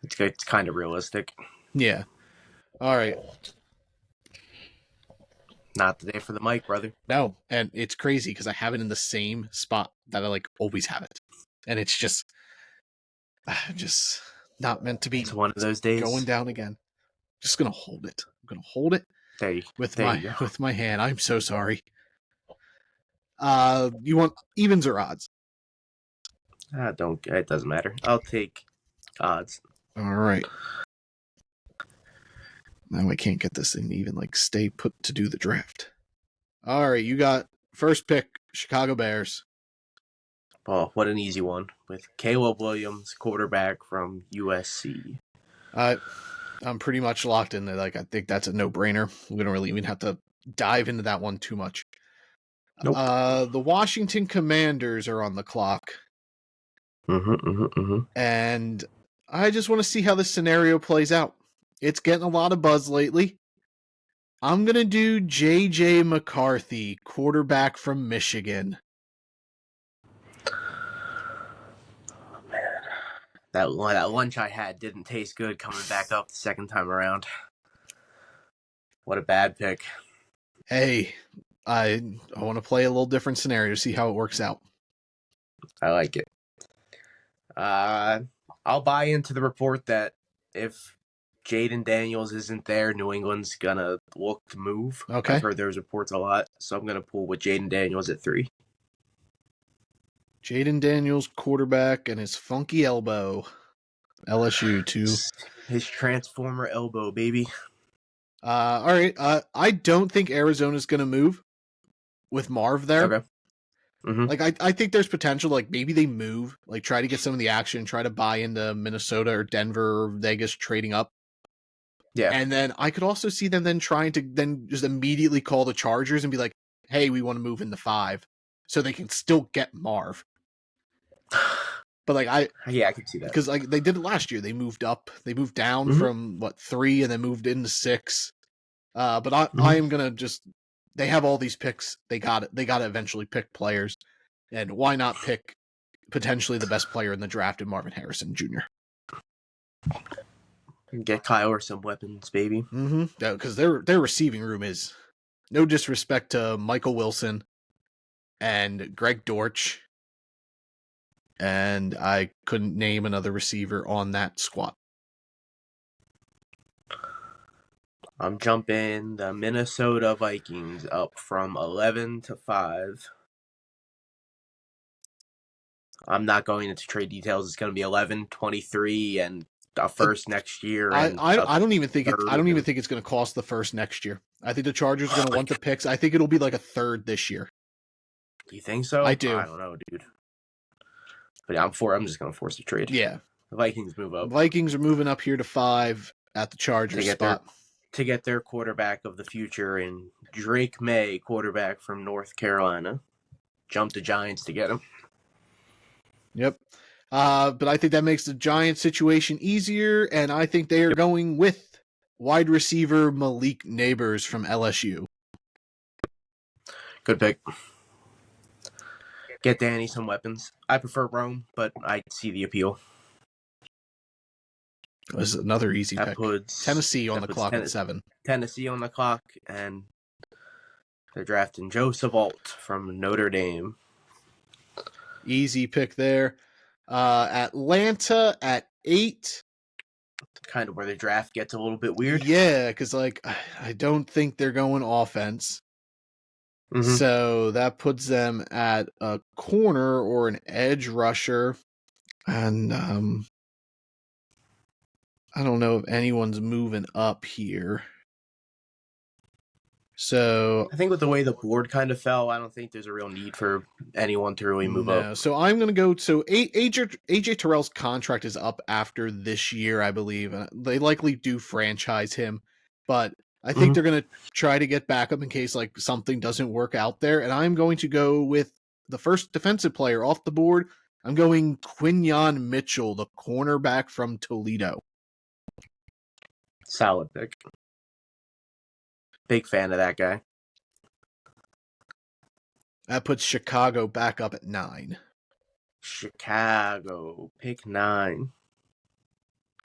B: it's kind of realistic.
A: Yeah. All right.
B: Not the day for the mic, brother.
A: No, and it's crazy because I have it in the same spot that I like always have it, and it's just not meant to be.
B: It's one of those days.
A: Going down again. Just gonna hold it. I'm gonna hold it with my hand. I'm so sorry. You want evens or odds?
B: It doesn't matter. I'll take odds.
A: All right. Now I can't get this thing to even like stay put to do the draft. All right, you got first pick, Chicago Bears.
B: Oh, what an easy one with Caleb Williams, quarterback from USC.
A: I'm pretty much locked in there. Like I think that's a no-brainer. We don't really even have to dive into that one too much. Nope. The Washington Commanders are on the clock. And I just want to see how this scenario plays out. It's getting a lot of buzz lately. I'm going to do J.J. McCarthy, quarterback from Michigan.
B: Oh, man. That lunch I had didn't taste good coming back up the second time around. What a bad pick.
A: Hey, I want to play a little different scenario to see how it works out.
B: I like it. I'll buy into the report that if Jaden Daniels isn't there, New England's gonna look to move.
A: Okay.
B: I've heard those reports a lot, so I'm gonna pull with Jaden Daniels at 3.
A: Jaden Daniels, quarterback, and his funky elbow. LSU too.
B: His transformer elbow, baby.
A: All right. I don't think Arizona's gonna move with Marv there.
B: Okay. Mm-hmm.
A: Like I think there's potential. Like maybe they move, like try to get some of the action, try to buy into Minnesota or Denver or Vegas trading up.
B: Yeah.
A: And then I could also see them then trying to then just immediately call the Chargers and be like, hey, we want to move into 5. So they can still get Marv. But like I
B: could see that.
A: Because like they did it last year. They moved up. They moved down from 3 and then moved into 6. But I am gonna just they have all these picks. They got it. They gotta eventually pick players. And why not pick potentially the best player in the draft in Marvin Harrison Jr.
B: Get Kyler some weapons, baby.
A: Because their receiving room is, no disrespect to Michael Wilson and Greg Dortch and I couldn't name another receiver on that squad.
B: I'm jumping the Minnesota Vikings up from 11 to 5. I'm not going into trade details. It's going to be 11, 23, and a first next year. And
A: I don't even think it's going to cost the first next year. I think the Chargers are going to want the picks. I think it'll be like a third this year.
B: Do you think so?
A: I do.
B: I don't know, dude. But yeah, I'm just going to force a trade.
A: Yeah.
B: The Vikings move up.
A: The Vikings are moving up here to 5 at the Chargers spot.
B: To get their quarterback of the future in Drake May, quarterback from North Carolina. Jump the Giants to get him.
A: Yep. But I think that makes the Giants situation easier, and I think they are going with wide receiver Malik Nabers from LSU.
B: Good pick. Get Danny some weapons. I prefer Rome, but I see the appeal.
A: This is another easy pick. Tennessee on the clock at 7.
B: Tennessee on the clock, and they're drafting Joseph Alt from Notre Dame.
A: Easy pick there. Atlanta at 8.
B: Kind of where the draft gets a little bit weird.
A: Yeah, because I don't think they're going offense. Mm-hmm. So that puts them at a corner or an edge rusher. And I don't know if anyone's moving up here. So
B: I think with the way the board kind of fell, I don't think there's a real need for anyone to really move up.
A: So I'm going to go. So AJ Terrell's contract is up after this year, I believe. And they likely do franchise him, but I think they're going to try to get back up in case like something doesn't work out there. And I'm going to go with the first defensive player off the board. I'm going Quinyon Mitchell, the cornerback from Toledo.
B: Solid pick. Big fan of that guy.
A: That puts Chicago back up at 9.
B: Chicago, pick 9.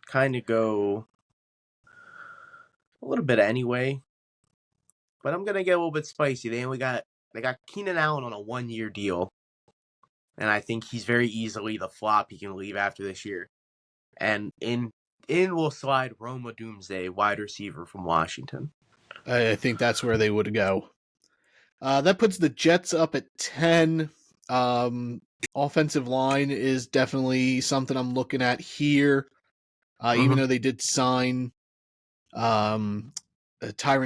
B: Kind of go a little bit anyway. But I'm going to get a little bit spicy. They got Keenan Allen on a 1-year deal. And I think he's very easily the flop he can leave after this year. And in will slide Rome Odunze, wide receiver from Washington.
A: I think that's where they would go. That puts the Jets up at 10. Offensive line is definitely something I'm looking at here. Even though they did sign Tyron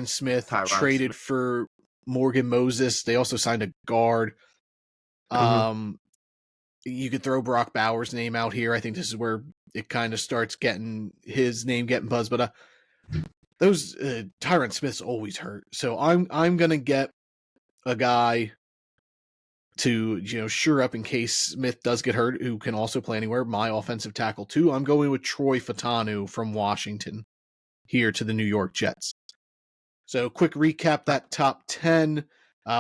A: Smith, traded for Morgan Moses. They also signed a guard. You could throw Brock Bowers' name out here. I think this is where it kind of starts getting his name getting buzzed. But those Tyron Smith's always hurt. So I'm gonna get a guy to shore up in case Smith does get hurt, who can also play anywhere. My offensive tackle too. I'm going with Troy Fautanu from Washington here to the New York Jets. So quick recap that top 10.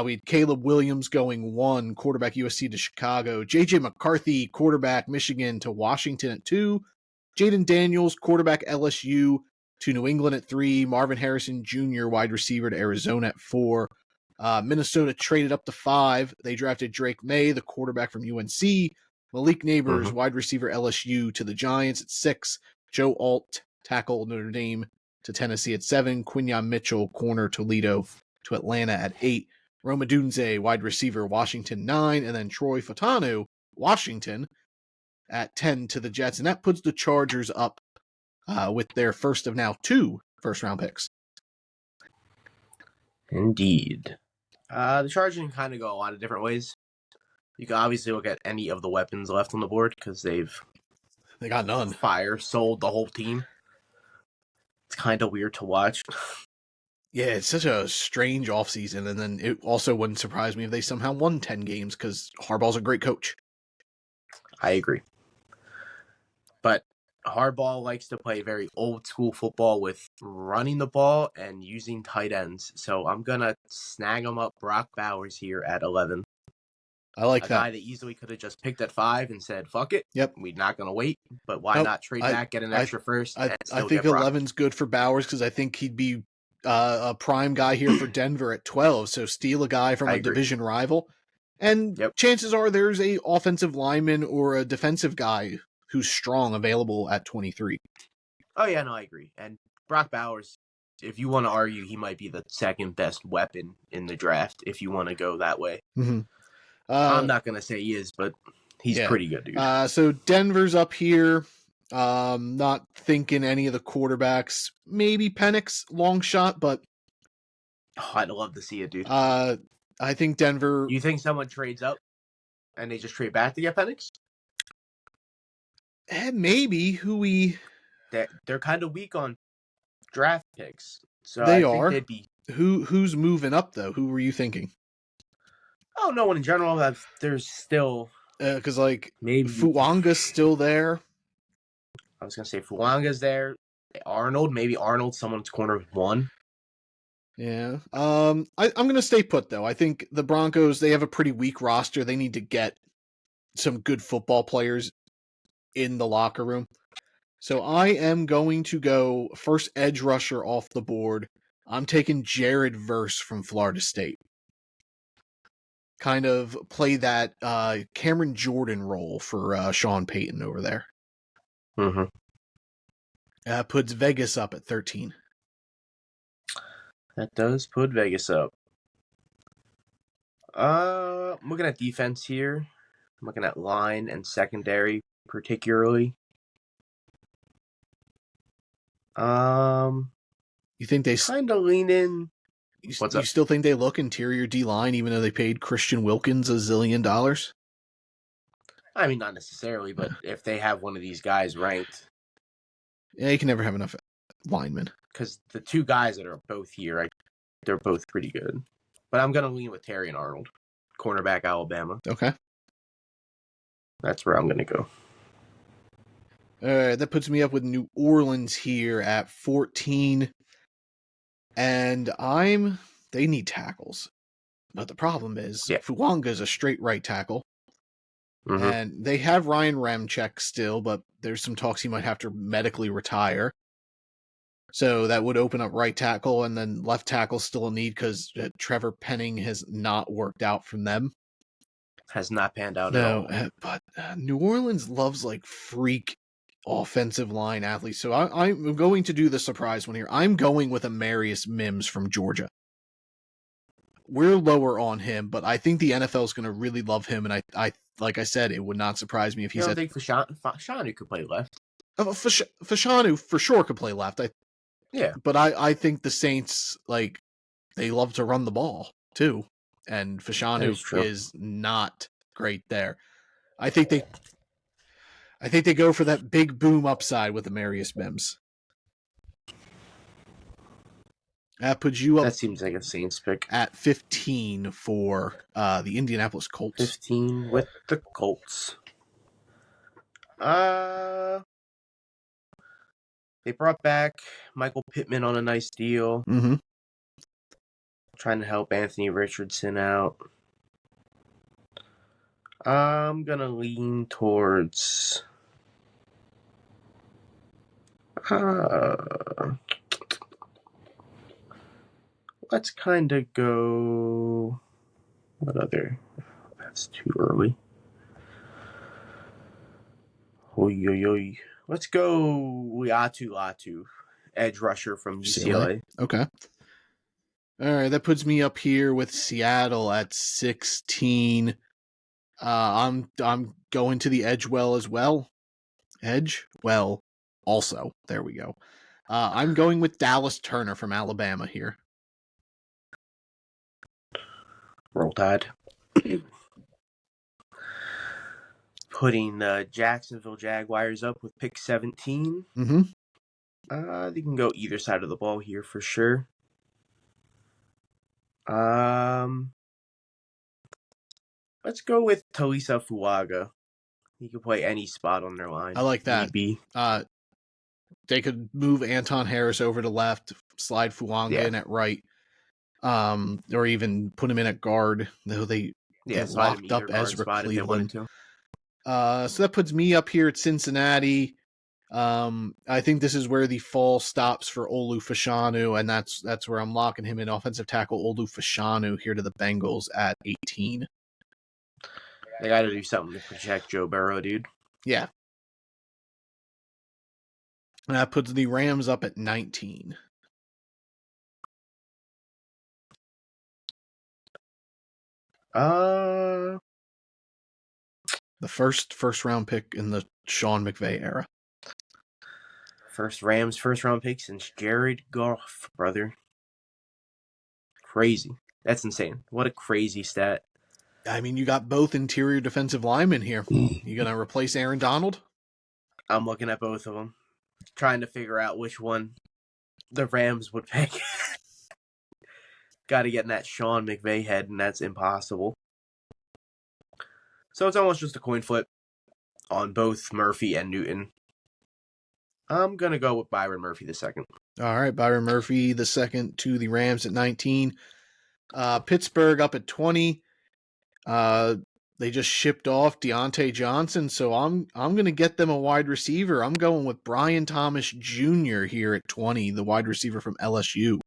A: We had Caleb Williams going 1, quarterback USC to Chicago. J.J. McCarthy, quarterback Michigan to Washington at 2. Jaden Daniels, quarterback LSU to New England at 3. Marvin Harrison Jr., wide receiver to Arizona at 4. Minnesota traded up to 5. They drafted Drake May, the quarterback from UNC. Malik Nabers, wide receiver LSU to the Giants at 6. Joe Alt, tackle Notre Dame to Tennessee at 7. Quinyon Mitchell, corner Toledo to Atlanta at 8. Rome Odunze, wide receiver, Washington, 9. And then Troy Fautanu, Washington, at 10 to the Jets. And that puts the Chargers up with their first of now 2 first-round picks.
B: Indeed. The Chargers can kind of go a lot of different ways. You can obviously look at any of the weapons left on the board because they
A: got none.
B: Sold the whole team. It's kind of weird to watch.
A: Yeah, it's such a strange offseason, and then it also wouldn't surprise me if they somehow won 10 games because Harbaugh's a great coach.
B: I agree. But Harbaugh likes to play very old-school football with running the ball and using tight ends. So I'm going to snag him up Brock Bowers here at 11.
A: I like that.
B: A guy that easily could have just picked at 5 and said, fuck it.
A: Yep.
B: We're not going to wait, but why not trade back, get an extra first?
A: I think 11's good for Bowers because I think he'd be a prime guy here for Denver at 12. So steal a guy from a division rival. And
B: Yep.
A: chances are there's a offensive lineman or a defensive guy who's strong available at 23.
B: Oh, yeah, no, I agree. And Brock Bowers, if you want to argue, he might be the second best weapon in the draft if you want to go that way.
A: Mm-hmm.
B: I'm not going to say he is, but he's pretty good, dude.
A: So Denver's up here. Not thinking any of the quarterbacks. Maybe Penix, long shot, but
B: I'd love to see it, dude.
A: I think Denver.
B: You think someone trades up and they just trade back to get Penix?
A: Maybe who we.
B: They're kind of weak on draft picks, so
A: They
B: I think
A: are.
B: they'd be.
A: Who's moving up though? Who were you thinking?
B: Oh, no one in general. There's still
A: because like
B: maybe
A: Fuanga's still there.
B: I was gonna say Fuanga's there. Maybe Arnold, someone's corner 1.
A: Yeah. I'm gonna stay put though. I think the Broncos, they have a pretty weak roster. They need to get some good football players in the locker room. So I am going to go first edge rusher off the board. I'm taking Jared Verse from Florida State. Kind of play that Cameron Jordan role for Sean Payton over there.
B: Mm-hmm.
A: Puts Vegas up at 13.
B: That does put Vegas up. I'm looking at defense here. I'm looking at line and secondary particularly.
A: You think they
B: kind of lean in?
A: You still think they look interior D-line even though they paid Christian Wilkins $1 zillion?
B: I mean, not necessarily, but if they have one of these guys ranked.
A: Yeah, you can never have enough linemen.
B: Because the two guys that are both here, they're both pretty good. But I'm going to lean with Terry and Arnold, cornerback Alabama.
A: Okay.
B: That's where I'm going to go.
A: All right, that puts me up with New Orleans here at 14. And they need tackles. But the problem is, Fuanga is a straight right tackle. Mm-hmm. And they have Ryan Ramczyk still, but there's some talks he might have to medically retire. So that would open up right tackle, and then left tackle still a need because Trevor Penning has not worked out from them.
B: Has not panned out at all.
A: But New Orleans loves like freak offensive line athletes. So I'm going to do the surprise one here. I'm going with Amarius Mims from Georgia. We're lower on him, but I think the NFL is going to really love him. And I like I said, it would not surprise me if he's.
B: I think Fashanu could play left.
A: Fashanu for sure could play left.
B: Yeah,
A: but I think the Saints they love to run the ball too, and Fashanu is not great there. I think they go for that big boom upside with Amarius Mims. That puts you up.
B: That seems like a Saints pick
A: at 15 for the Indianapolis Colts.
B: 15 with the Colts. They brought back Michael Pittman on a nice deal.
A: Mm-hmm.
B: Trying to help Anthony Richardson out. I'm going to lean towards... let's kind of go... What other? That's too early. Oy. Let's go Latu, edge rusher from UCLA.
A: Okay. All right, that puts me up here with Seattle at 16. I'm going to the Edgewell as well. Edgewell also. There we go. I'm going with Dallas Turner from Alabama here.
B: Roll Tide. Putting the Jacksonville Jaguars up with pick 17.
A: Mm-hmm.
B: They can go either side of the ball here for sure. Let's go with Talisa Fuaga. He could play any spot on their line.
A: I like that. Maybe. They could move Anton Harris over to left, slide Fuaga in at right, or even put him in at guard. Though they locked up Ezra Cleveland. So that puts me up here at Cincinnati. I think this is where the fall stops for Olu Fashanu, and that's where I'm locking him in. Offensive tackle Olu Fashanu here to the Bengals at 18.
B: They got to do something to protect Joe Burrow, dude.
A: Yeah. And that puts the Rams up at 19.
B: The
A: first round pick in the Sean McVay era.
B: First round pick since Jared Goff, brother. Crazy. That's insane. What a crazy stat.
A: I mean, you got both interior defensive linemen here. You going to replace Aaron Donald?
B: I'm looking at both of them, trying to figure out which one the Rams would pick. Got to get in that Sean McVay head, and that's impossible. So it's almost just a coin flip on both Murphy and Newton. I'm going to go with Byron Murphy the second.
A: All right, Byron Murphy the second to the Rams at 19. Pittsburgh up at 20. They just shipped off Deontay Johnson, so I'm going to get them a wide receiver. I'm going with Brian Thomas Jr. here at 20, the wide receiver from LSU.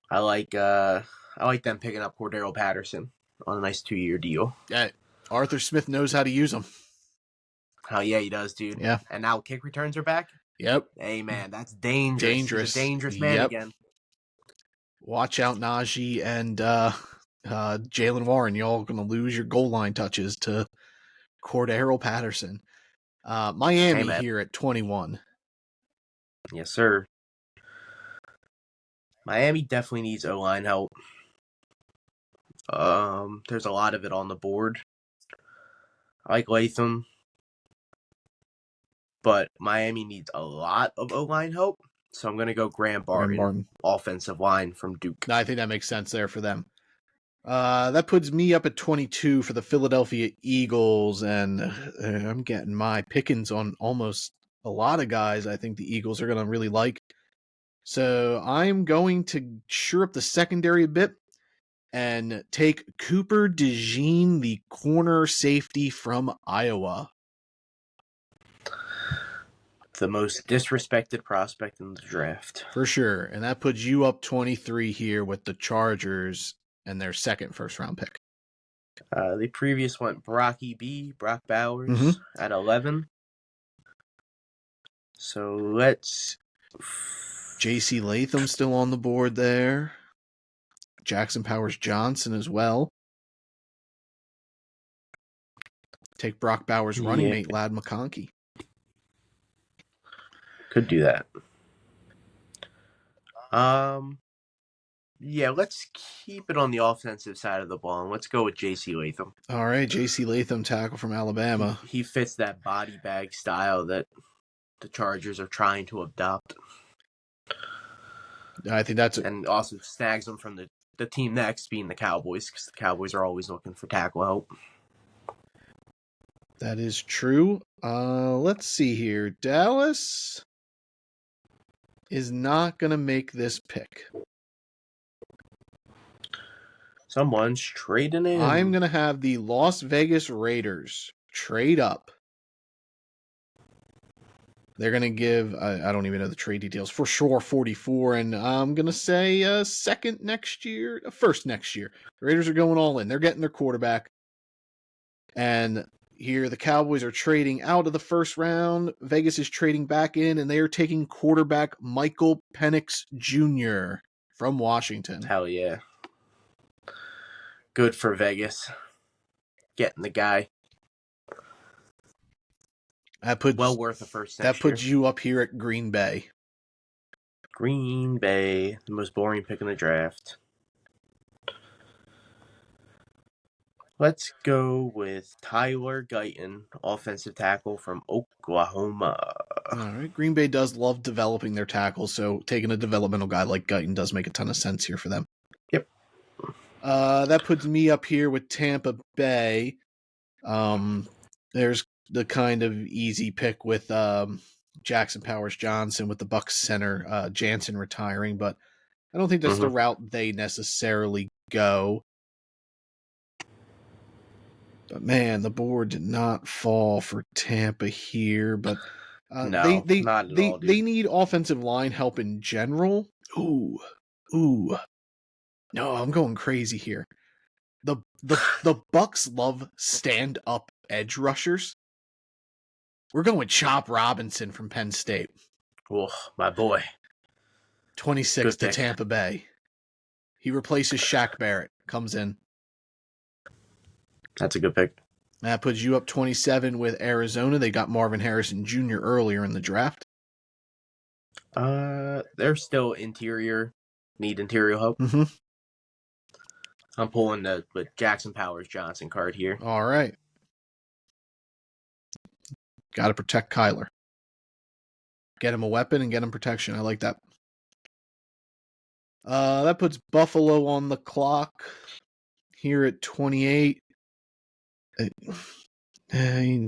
B: I like them picking up Cordero Patterson on a nice 2-year deal.
A: Yeah, Arthur Smith knows how to use them.
B: Oh yeah, he does, dude.
A: Yeah.
B: And now kick returns are back.
A: Yep.
B: Hey man, that's dangerous. He's a dangerous man again.
A: Watch out, Najee and Jaylen Warren. Y'all gonna lose your goal line touches to Cordero Patterson. Miami here at 21.
B: Yes, sir. Miami definitely needs O-line help. There's a lot of it on the board. I like Latham, but Miami needs a lot of O-line help. So I'm going to go Graham Barton, offensive line from Duke.
A: No, I think that makes sense there for them. That puts me up at 22 for the Philadelphia Eagles, and I'm getting my pickings on almost a lot of guys I think the Eagles are going to really like. So I'm going to shore up the secondary a bit and take Cooper DeJean, the corner safety from Iowa.
B: The most disrespected prospect in the draft.
A: For sure. And that puts you up 23 here with the Chargers and their second first-round pick.
B: The previous went Brock Bowers at 11. So let's...
A: J.C. Latham still on the board there. Jackson Powers Johnson as well. Take Brock Bowers' running mate, Ladd McConkey.
B: Could do that. Yeah, let's keep it on the offensive side of the ball, and let's go with J.C. Latham.
A: All right, J.C. Latham, tackle from Alabama.
B: He fits that body bag style that the Chargers are trying to adopt.
A: I think that's
B: and also snags them from the team next, being the Cowboys, because the Cowboys are always looking for tackle help.
A: That is true. Let's see here. Dallas is not going to make this pick.
B: Someone's trading in.
A: I'm going to have the Las Vegas Raiders trade up. They're going to give, I don't even know the trade details, for sure 44, and I'm going to say first next year. The Raiders are going all in. They're getting their quarterback. And here the Cowboys are trading out of the first round. Vegas is trading back in, and they are taking quarterback Michael Penix Jr. from Washington.
B: Hell yeah. Good for Vegas. Getting the guy. Well worth a first next year.
A: That puts you up here at Green Bay.
B: Green Bay, the most boring pick in the draft. Let's go with Tyler Guyton, offensive tackle from Oklahoma.
A: All right. Green Bay does love developing their tackles, so taking a developmental guy like Guyton does make a ton of sense here for them.
B: Yep.
A: That puts me up here with Tampa Bay. There's the kind of easy pick with Jackson Powers Johnson with the Bucs center, Jansen retiring, but I don't think that's the route they necessarily go. But man, the board did not fall for Tampa here. But
B: no, not at all, dude.
A: They need offensive line help in general. Ooh. No, I'm going crazy here. the Bucks love stand-up edge rushers. We're going Chop Robinson from Penn State.
B: Oh, my boy.
A: 26
B: Good
A: to
B: pick.
A: Tampa Bay. He replaces Shaq Barrett. Comes in.
B: That's a good pick.
A: That puts you up 27 with Arizona. They got Marvin Harrison Jr. earlier in the draft.
B: They're still interior. Need interior help.
A: Mm-hmm.
B: I'm pulling the Jackson Powers Johnson card here.
A: All right. Got to protect Kyler. Get him a weapon and get him protection. I like that. That puts Buffalo on the clock here at 28. I can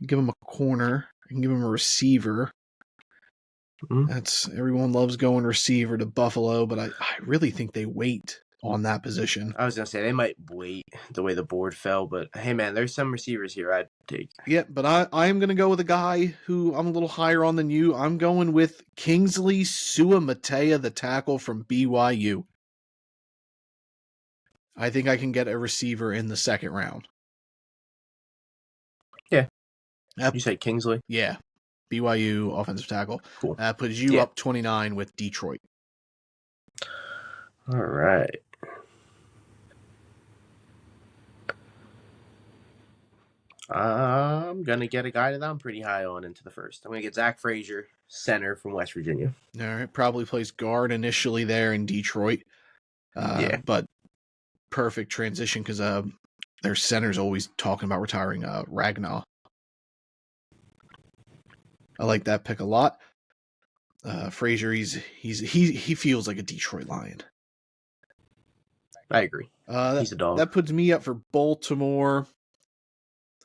A: give him a corner. I can give him a receiver.
B: Mm-hmm.
A: Everyone loves going receiver to Buffalo, but I really think they wait on that position.
B: I was going to say they might wait the way the board fell, but hey, man, there's some receivers here I'd take.
A: Yeah, but I am going to go with a guy who I'm a little higher on than you. I'm going with Kingsley Suamataia, the tackle from BYU. I think I can get a receiver in the second round.
B: Yeah. You say Kingsley?
A: Yeah. BYU offensive tackle.
B: Cool.
A: That puts you up 29 with Detroit.
B: All right. I'm going to get a guy that I'm pretty high on into the first. I'm going to get Zach Frazier, center from West Virginia.
A: All right. Probably plays guard initially there in Detroit. But perfect transition because their center's always talking about retiring Ragnar. I like that pick a lot. Frazier, he feels like a Detroit Lion.
B: I agree. He's a dog.
A: That puts me up for Baltimore.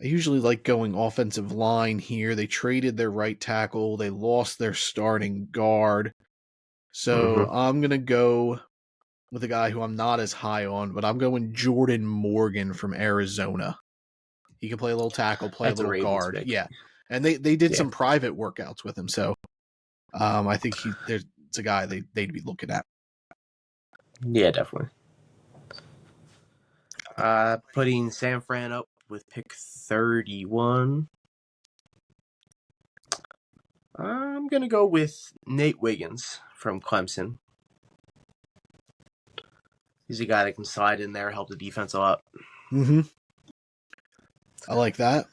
A: I usually like going offensive line here. They traded their right tackle. They lost their starting guard. So I'm going to go with a guy who I'm not as high on, but I'm going Jordan Morgan from Arizona. He can play a little tackle, play a little guard. Pick. Yeah. And they did some private workouts with him. So I think it's a guy they'd be looking at.
B: Yeah, definitely. Putting San Fran up with pick 31. I'm going to go with Nate Wiggins from Clemson. He's a guy that can slide in there, help the defense a lot.
A: Mm-hmm. I like that.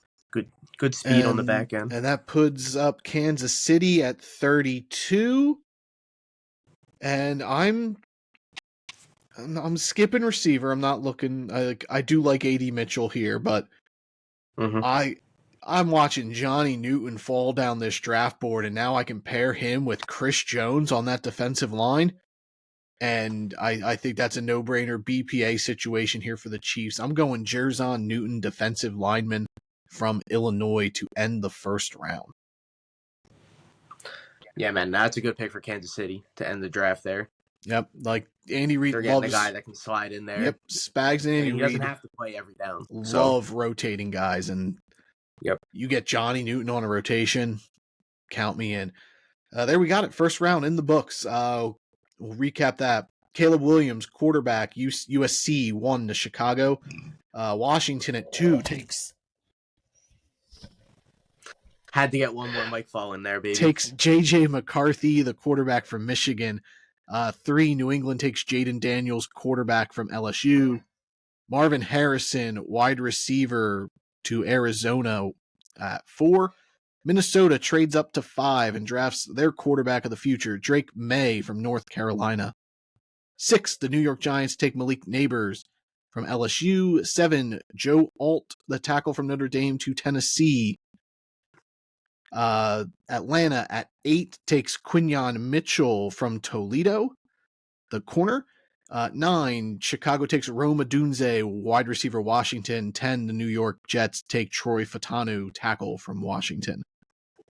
B: Good speed on the back end.
A: And that puts up Kansas City at 32. And I'm skipping receiver. I'm not looking. I do like AD Mitchell here, but I'm watching Johnny Newton fall down this draft board, and now I can pair him with Chris Jones on that defensive line. And I think that's a no-brainer BPA situation here for the Chiefs. I'm going Jerzon Newton, defensive lineman from Illinois, to end the first round.
B: Yeah, man, that's a good pick for Kansas City to end the draft there.
A: Yep, like Andy Reid
B: loves a guy that can slide in there.
A: Yep, Spags and Andy Reid.
B: He doesn't have to play every down.
A: Love rotating guys, and you get Johnny Newton on a rotation, count me in. There we got it. First round in the books. We'll recap that. Caleb Williams, quarterback, USC, 1 to Chicago. Washington at 2 takes.
B: Had to get one more Mike Fall in there, baby.
A: Takes J.J. McCarthy, the quarterback from Michigan. 3, New England takes Jaden Daniels, quarterback from LSU. Marvin Harrison, wide receiver, to Arizona at 4. Minnesota trades up to 5 and drafts their quarterback of the future, Drake May from North Carolina. 6, the New York Giants take Malik Nabers from LSU. 7, Joe Alt, the tackle from Notre Dame, to Tennessee. Atlanta at 8 takes Quinyon Mitchell from Toledo, the corner. 9, Chicago takes Rome Odunze, wide receiver, Washington. 10, the New York Jets take Troy Fautanu, tackle from Washington.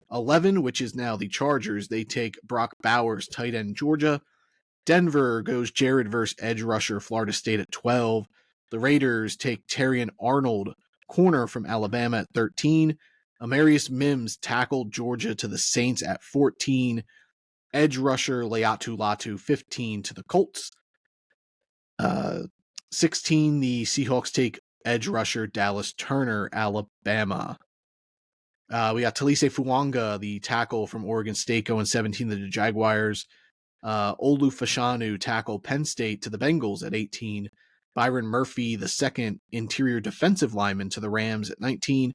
A: 11, which is now the Chargers, they take Brock Bowers, tight end, Georgia. Denver goes Jared Verse, edge rusher, Florida State at 12. The Raiders take Terrion Arnold, corner from Alabama at 13. Amarius Mims, tackle, Georgia, to the Saints at 14. Edge rusher Leatu Latu, 15, to the Colts. 16, the Seahawks take edge rusher Dallas Turner, Alabama. We got Talise Fuanga, the tackle from Oregon State, going 17 to the Jaguars. Olu Fashanu, tackle Penn State, to the Bengals at 18. Byron Murphy, the second interior defensive lineman, to the Rams at 19.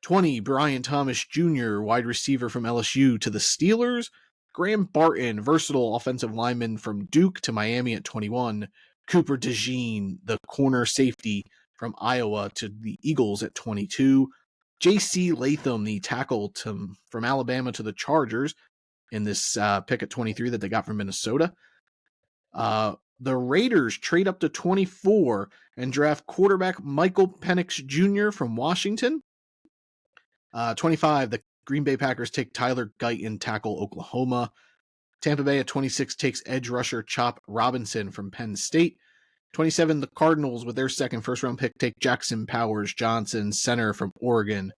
A: 20, Brian Thomas Jr., wide receiver from LSU, to the Steelers. Graham Barton, versatile offensive lineman from Duke, to Miami at 21. Cooper DeJean, the corner safety from Iowa, to the Eagles at 22. J.C. Latham, the tackle from Alabama, to the Chargers in this pick at 23 that they got from Minnesota. The Raiders trade up to 24 and draft quarterback Michael Penix Jr. from Washington. 25, the Green Bay Packers take Tyler Guyton, tackle Oklahoma. Tampa Bay at 26 takes edge rusher Chop Robinson from Penn State. 27, the Cardinals, with their second first-round pick, take Jackson Powers Johnson, center from Oregon.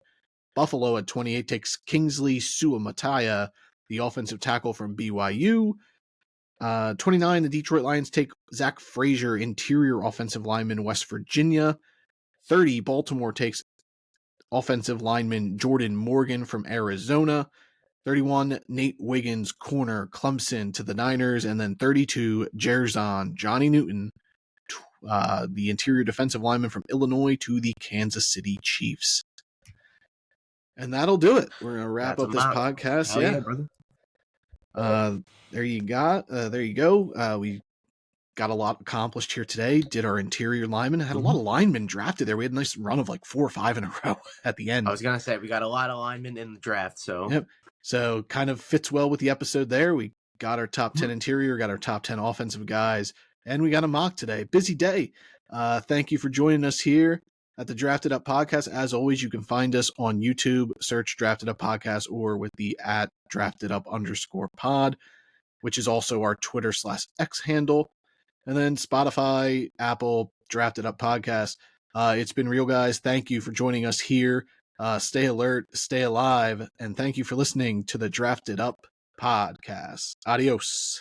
A: Buffalo at 28 takes Kingsley Suamataia, the offensive tackle from BYU. 29, the Detroit Lions take Zach Frazier, interior offensive lineman, West Virginia. 30, Baltimore takes offensive lineman Jordan Morgan from Arizona. 31, Nate Wiggins, corner, Clemson, to the Niners. And then 32, Jerzon Johnny Newton, the interior defensive lineman from Illinois, to the Kansas City Chiefs. And that'll do it. We're gonna wrap up this podcast.
B: Hell yeah, brother.
A: There you go. We got a lot accomplished here today. Did our interior linemen. Had a lot of linemen drafted there. We had a nice run of like 4 or 5 in a row at the end.
B: I was gonna say we got a lot of linemen in the draft, so
A: yep. So kind of fits well with the episode there. We got our top 10 interior, got our top 10 offensive guys, and we got a mock today. Busy day. Thank you for joining us here at the Drafted Up Podcast. As always, you can find us on YouTube, search Drafted Up Podcast, or with the @DraftedUp_pod, which is also our Twitter/X handle. And then Spotify, Apple, Drafted Up Podcast. It's been real, guys. Thank you for joining us here. Stay alert, stay alive, and thank you for listening to the Drafted Up Podcast. Adios.